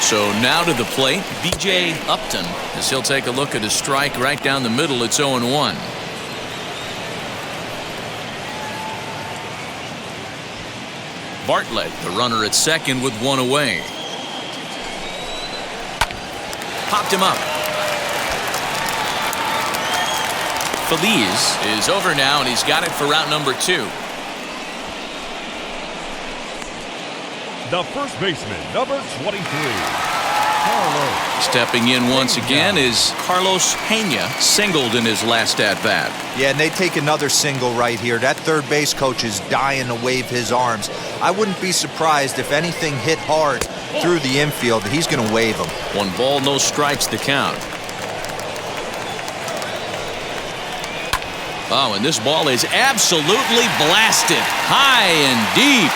So now to the plate, B.J. Upton, as he'll take a look at a strike right down the middle. It's 0-1. Bartlett, the runner at second with 1 away. Popped him up. Phillies is over now, and he's got it for route number 2. The first baseman, number 23, Carlos. Stepping in once again is Carlos Pena, singled in his last at-bat. Yeah, and they take another single right here. That third base coach is dying to wave his arms. I wouldn't be surprised if anything hit hard through the infield. He's going to wave them. 1 ball, no strikes to count. Oh, and this ball is absolutely blasted. High and deep.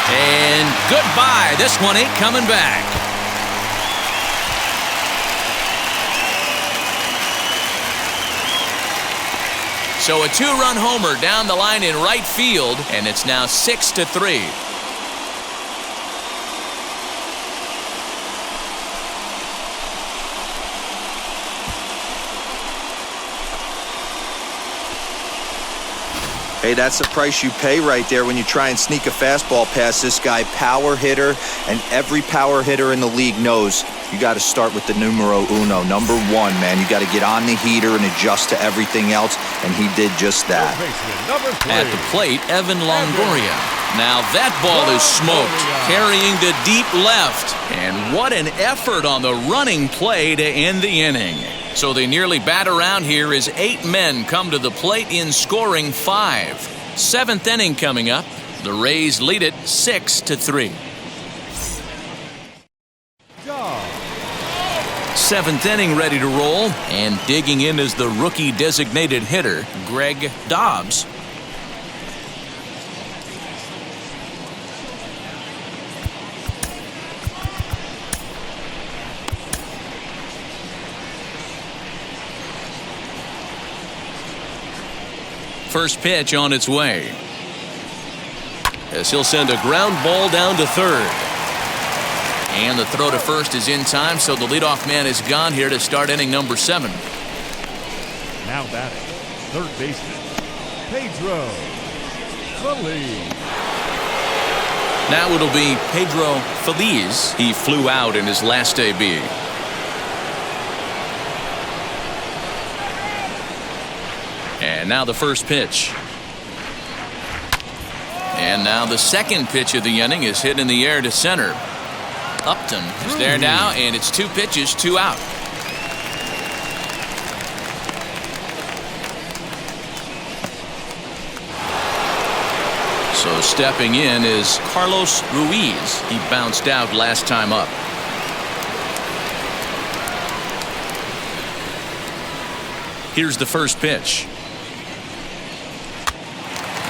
And goodbye. This one ain't coming back. So a 2-run homer down the line in right field, and it's now 6-3. Hey, that's the price you pay right there when you try and sneak a fastball past this guy. Power hitter, and every power hitter in the league knows you got to start with the numero uno, number 1, man. You got to get on the heater and adjust to everything else, and he did just that. At the plate, Evan Longoria. Now that ball is smoked, carrying to deep left. And what an effort on the running play to end the inning. So they nearly bat around here as 8 men come to the plate in scoring 5. 7th inning coming up. The Rays lead it 6-3. 7th inning ready to roll, and digging in is the rookie designated hitter, Greg Dobbs. First pitch on its way, as he'll send a ground ball down to third. And the throw to first is in time, so the leadoff man is gone here to start inning number 7. Now batting, third baseman, Pedro Phillies. Now it'll be Pedro Phillies. He flew out in his last AB. And now the first pitch. And now the second pitch of the inning is hit in the air to center. Upton is there now, and it's 2 pitches, 2 out. So stepping in is Carlos Ruiz. He bounced out last time up. Here's the first pitch.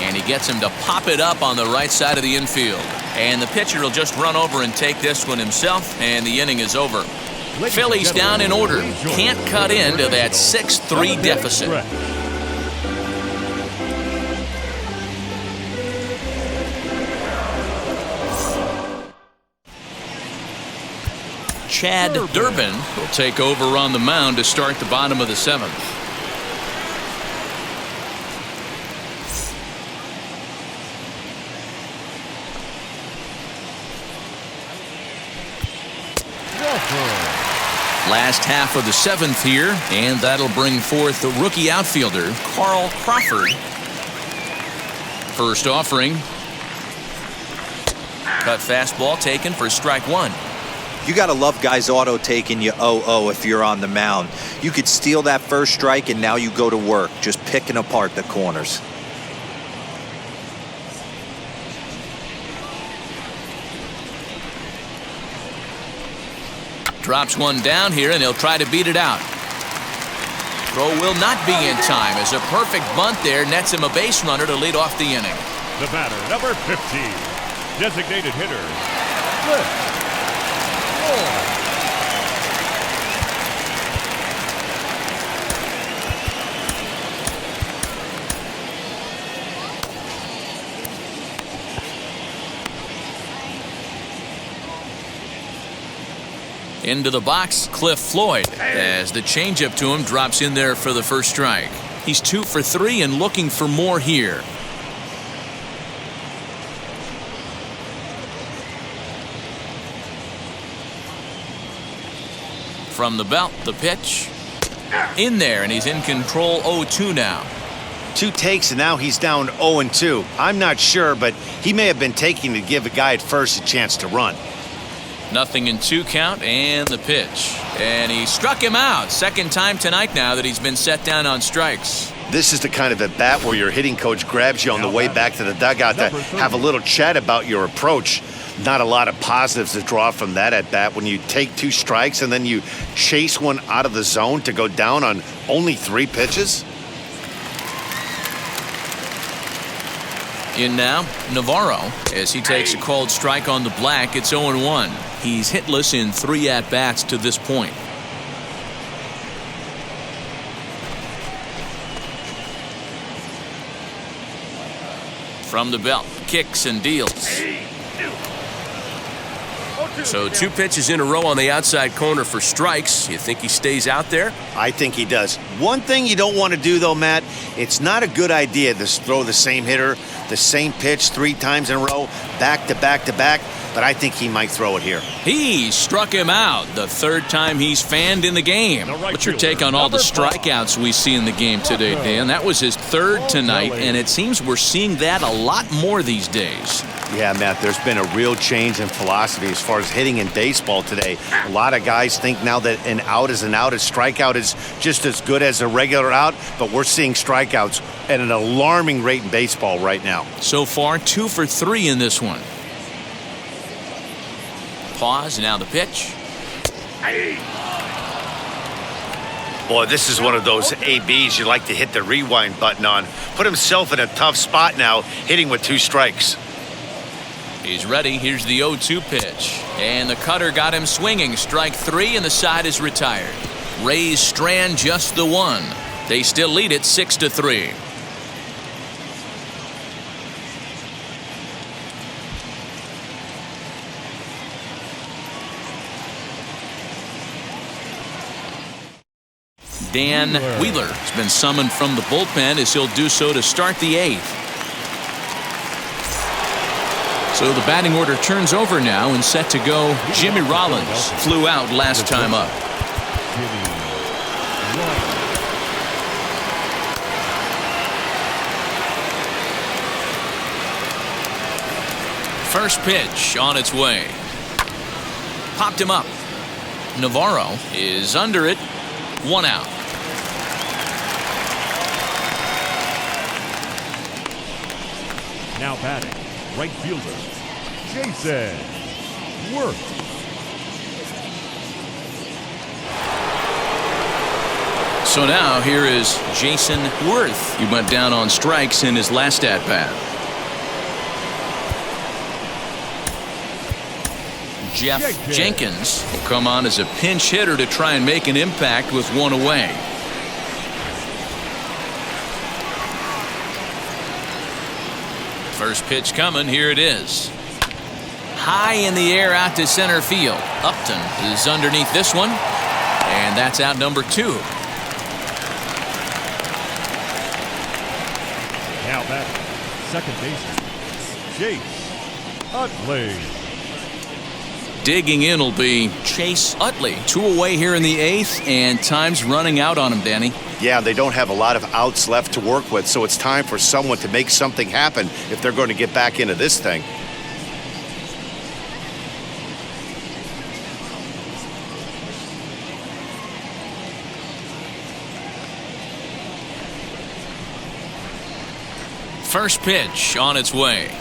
And he gets him to pop it up on the right side of the infield. And the pitcher will just run over and take this one himself, and the inning is over. Phillies down in order. Can't cut into that 6-3 deficit. Chad Durbin will take over on the mound to start the bottom of the 7th. Last half of the 7th here, and that'll bring forth the rookie outfielder, Carl Crawford. First offering. Cut fastball taken for strike 1. You got to love guys auto taking you 0-0 if you're on the mound. You could steal that first strike, and now you go to work, just picking apart the corners. Drops one down here, and he'll try to beat it out. Throw will not be in time as a perfect bunt there nets him a base runner to lead off the inning. The batter, number 15, designated hitter, Cliff. Into the box, Cliff Floyd, as the changeup to him drops in there for the first strike. He's 2 for 3 and looking for more here. From the belt, the pitch. In there, and he's in control 0-2 now. 2 takes, and now he's down 0-2. I'm not sure, but he may have been taking to give a guy at first a chance to run. Nothing in 2 count, and the pitch. And he struck him out. Second time tonight now that he's been set down on strikes. This is the kind of at bat where your hitting coach grabs you on the way back to the dugout to have a little chat about your approach. Not a lot of positives to draw from that at bat when you take 2 strikes and then you chase one out of the zone to go down on only 3 pitches. In now, Navarro, as he takes a cold strike on the black. It's 0-1. He's hitless in 3 at-bats to this point. From the belt, kicks and deals. So 2 pitches in a row on the outside corner for strikes. You think he stays out there? I think he does. One thing you don't want to do, though, Matt, it's not a good idea to throw the same hitter, the same pitch 3 times in a row, back to back to back, but I think he might throw it here. He struck him out the 3rd time he's fanned in the game. What's your take on all the strikeouts we see in the game today, Dan? That was his 3rd tonight, and it seems we're seeing that a lot more these days. Yeah, Matt, there's been a real change in philosophy as far as hitting in baseball today. A lot of guys think now that an out is an out, a strikeout is just as good as a regular out, but we're seeing strikeouts at an alarming rate in baseball right now. So far, 2 for 3 in this one. Pause, now the pitch. Boy, this is one of those ABs you like to hit the rewind button on. Put himself in a tough spot now, hitting with 2 strikes. He's ready. Here's the 0-2 pitch. And the cutter got him swinging. Strike 3, and the side is retired. Rays strand just the 1. They still lead it 6-3. Dan Wheeler has been summoned from the bullpen as he'll do so to start the 8th. So the batting order turns over now and set to go. Jimmy Rollins flew out last time up. First pitch on its way. Popped him up. Navarro is under it. 1 out. Now batting, right fielder, Jason Worth. So now here is Jason Worth. He went down on strikes in his last at-bat. Jeff Jenkins will come on as a pinch hitter to try and make an impact with 1 away. First pitch coming. Here it is. High in the air out to center field. Upton is underneath this one. And that's out number 2. Now batting, second baseman, Chase Utley. Digging in will be Chase Utley. 2 away here in the 8th, and time's running out on him, Danny. Yeah, they don't have a lot of outs left to work with, so it's time for someone to make something happen if they're going to get back into this thing. First pitch on its way.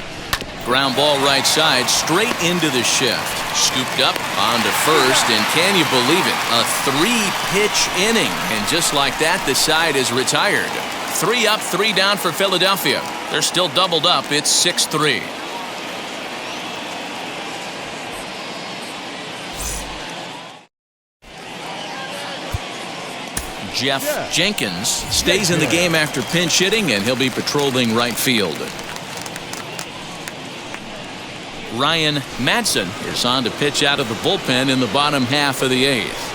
Ground ball right side, straight into the shift. Scooped up onto first, and can you believe it? A 3-pitch inning, and just like that, the side is retired. 3 up, 3 down for Philadelphia. They're still doubled up. It's 6-3. Jeff Jenkins stays in the game after pinch hitting, and he'll be patrolling right field. Ryan Madsen is on to pitch out of the bullpen in the bottom half of the 8th.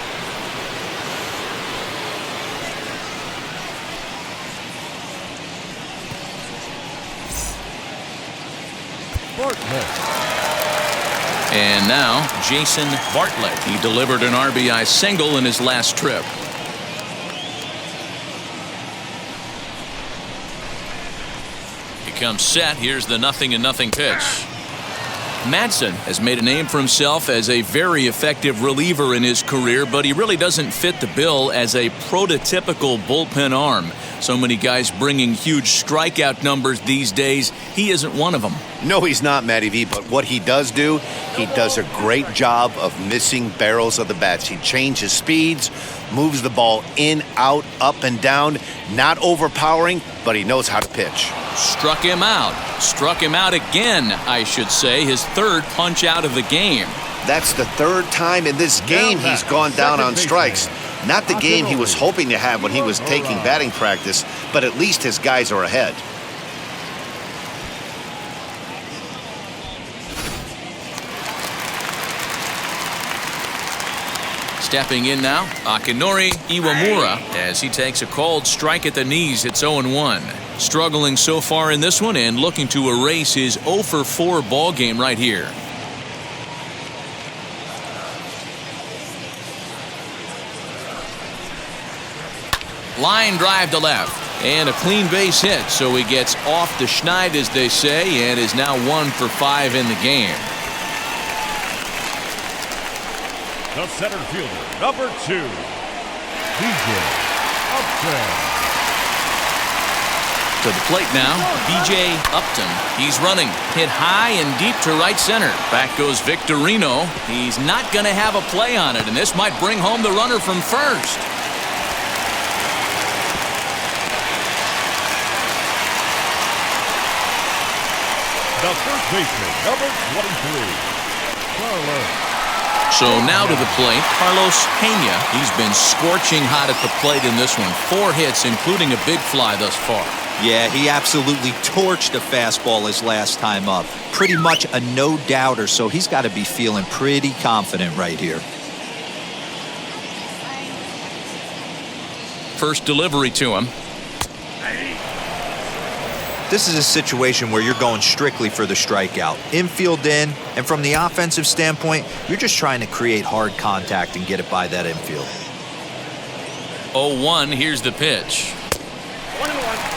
And now Jason Bartlett. He delivered an RBI single in his last trip. He comes set. Here's the 0-0 pitch. Madsen has made a name for himself as a very effective reliever in his career, but he really doesn't fit the bill as a prototypical bullpen arm. So many guys bringing huge strikeout numbers these days. He isn't one of them. No, he's not, Matty V, but what he does do, he does a great job of missing barrels of the bats. He changes speeds, moves the ball in, out, up, and down. Not overpowering, but he knows how to pitch. Struck him out. Struck him out again, I should say. His 3rd punch out of the game. That's the 3rd time in this game he's gone down on strikes. Not the game he was hoping to have when he was taking batting practice, but at least his guys are ahead. Stepping in now, Akinori Iwamura as he takes a called strike at the knees. It's 0-1. Struggling so far in this one and looking to erase his 0-for-4 ball game right here. Line drive to left and a clean base hit, so he gets off the schneid, as they say, and is now 1 for 5 in the game. The center fielder, number 2, DJ Upton. To the plate now, B.J. Upton. He's running. Hit high and deep to right center. Back goes Victorino. He's not going to have a play on it, and this might bring home the runner from first. The first baseman, number 23, Carlos. So now to the plate, Carlos Pena. He's been scorching hot at the plate in this one. 4 hits, including a big fly thus far. Yeah, he absolutely torched a fastball his last time up. Pretty much a no-doubter, so he's got to be feeling pretty confident right here. First delivery to him. This is a situation where you're going strictly for the strikeout. Infield in, and from the offensive standpoint, you're just trying to create hard contact and get it by that infield. 0-1, here's the pitch. 1-1.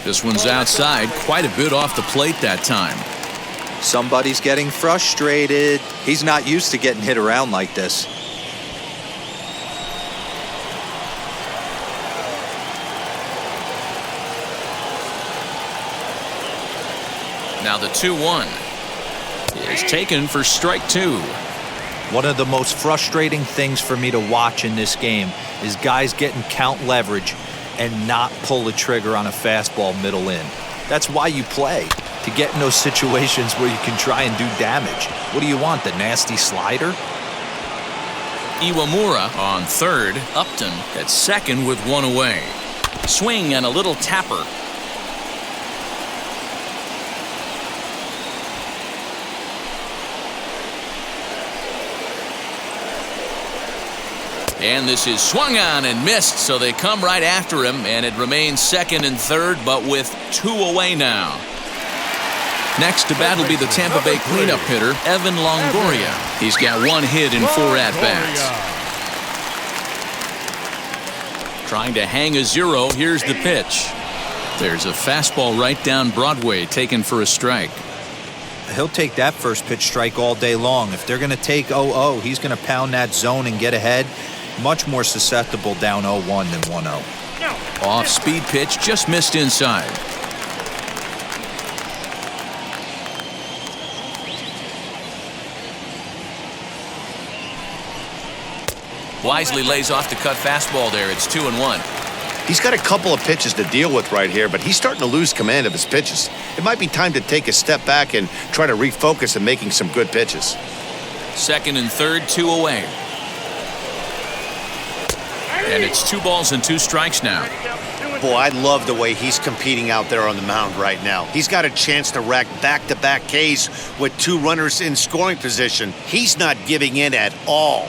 This one's outside, quite a bit off the plate that time. Somebody's getting frustrated. He's not used to getting hit around like this. Now the 2-1 is taken for strike 2. One of the most frustrating things for me to watch in this game is guys getting count leverage and not pull the trigger on a fastball middle in. That's why you play, to get in those situations where you can try and do damage. What do you want, the nasty slider? Iwamura on third. Upton at second with one away. Swing and a little tapper. And this is swung on and missed, so they come right after him, and it remains second and third, but with 2 away now. Next to bat will be the Tampa Bay cleanup hitter, Evan Longoria. He's got 1 hit in 4 at-bats. Trying to hang a 0, here's the pitch. There's a fastball right down Broadway, taken for a strike. He'll take that first pitch strike all day long. If they're going to take 0-0, he's going to pound that zone and get ahead. Much more susceptible down 0-1 than 1-0. Off-speed pitch, just missed inside. Wisely lays off the cut fastball there. It's 2-1. He's got a couple of pitches to deal with right here, but he's starting to lose command of his pitches. It might be time to take a step back and try to refocus on making some good pitches. Second and third, 2 away. And it's 2 balls and 2 strikes now. Boy, I love the way he's competing out there on the mound right now. He's got a chance to rack back-to-back Ks with 2 runners in scoring position. He's not giving in at all.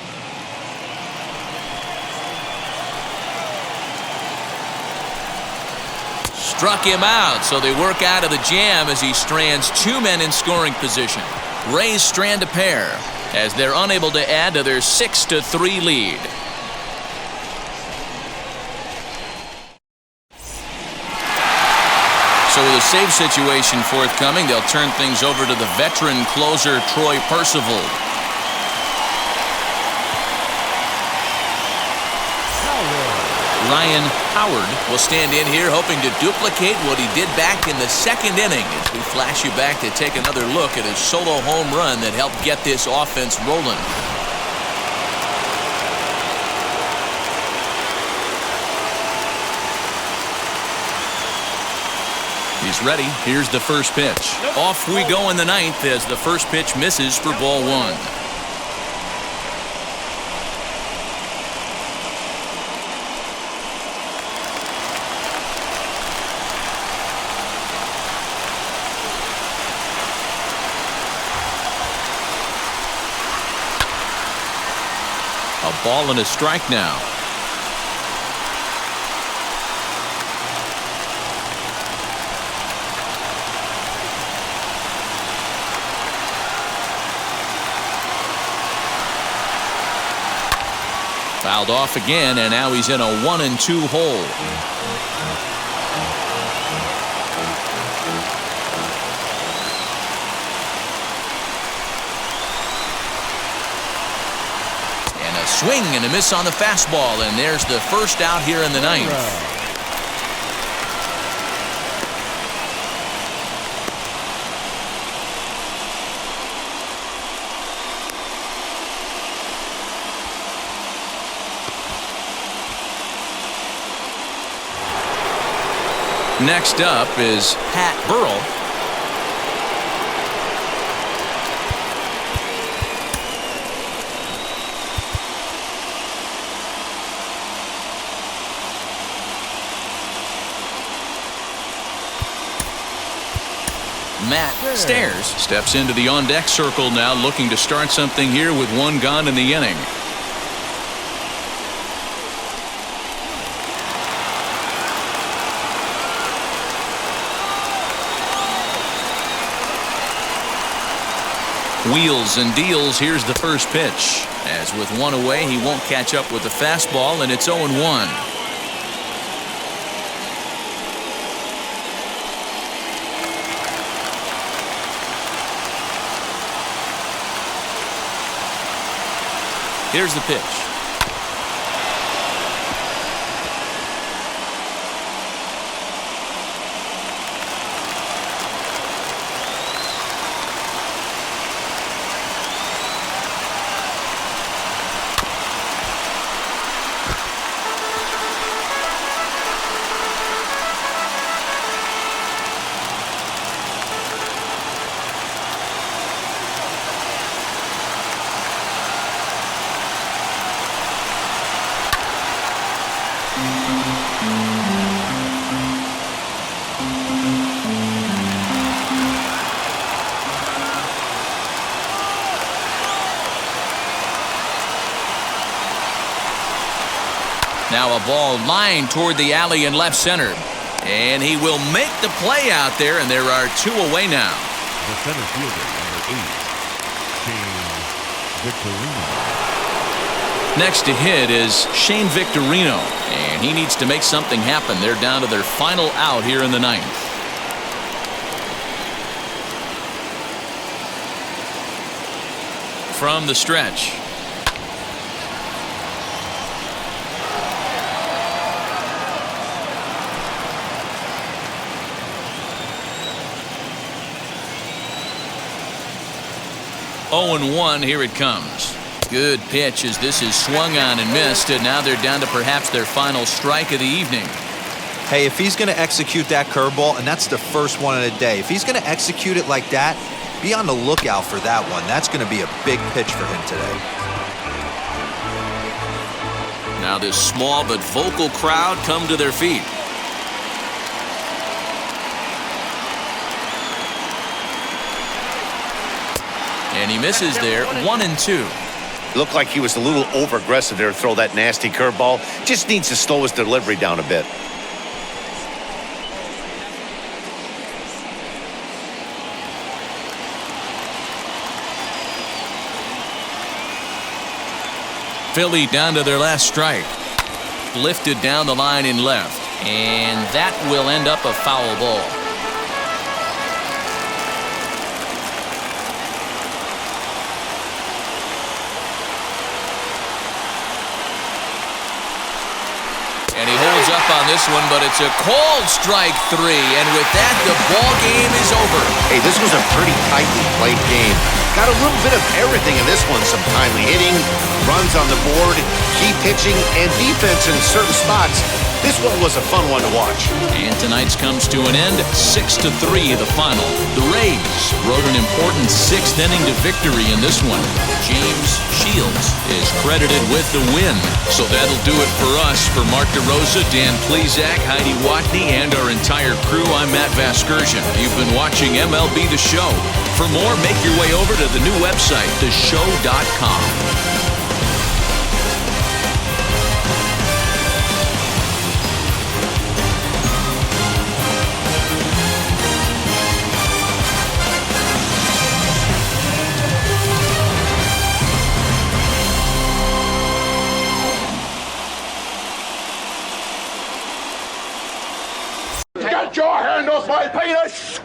Struck him out, so they work out of the jam as he strands 2 men in scoring position. Rays strand a pair as they're unable to add to their 6-3 lead. So with a save situation forthcoming, they'll turn things over to the veteran closer, Troy Percival. Ryan Howard will stand in here hoping to duplicate what he did back in the 2nd inning as we flash you back to take another look at his solo home run that helped get this offense rolling. He's ready. Here's the first pitch. Off we go in the 9th as the first pitch misses for ball 1. A ball and a strike now. Fouled off again, and now he's in a 1-2 hole. And a swing and a miss on the fastball, and there's the first out here in the 9th. Next up is Pat Burrell. Matt Stairs steps into the on-deck circle now, looking to start something here with 1 gone in the inning. Wheels and deals. Here's the first pitch. As with 1 away, he won't catch up with the fastball, and it's 0-1. Here's the pitch. Now a ball lined toward the alley in left center. And he will make the play out there, and there are 2 away now. The center fielder, number 8, Shane Victorino. Next to hit is Shane Victorino, and he needs to make something happen. They're down to their final out here in the 9th. From the stretch. Oh and 1, here it comes. Good pitch as this is swung on and missed, and now they're down to perhaps their final strike of the evening. Hey, if he's going to execute that curveball, and that's the first one of the day, if he's going to execute it like that, be on the lookout for that one. That's going to be a big pitch for him today. Now this small but vocal crowd come to their feet. And he misses there, 1 and 2. Looked like he was a little over-aggressive there to throw that nasty curveball. Just needs to slow his delivery down a bit. Philly down to their last strike. Lifted down the line in left. And that will end up a foul ball. And he holds up on this one, but it's a called strike 3. And with that, the ball game is over. Hey, this was a pretty tightly played game. Got a little bit of everything in this one. Some timely hitting, runs on the board, key pitching, and defense in certain spots. This one was a fun one to watch. And tonight's comes to an end, 6-3 the final. The Rays rode an important 6th inning to victory in this one. James Shields is credited with the win. So that'll do it for us. For Mark DeRosa, Dan Plezak, Heidi Watney, and our entire crew, I'm Matt Vasgersian. You've been watching MLB The Show. For more, make your way over to the new website, theshow.com. Get your hand off my penis!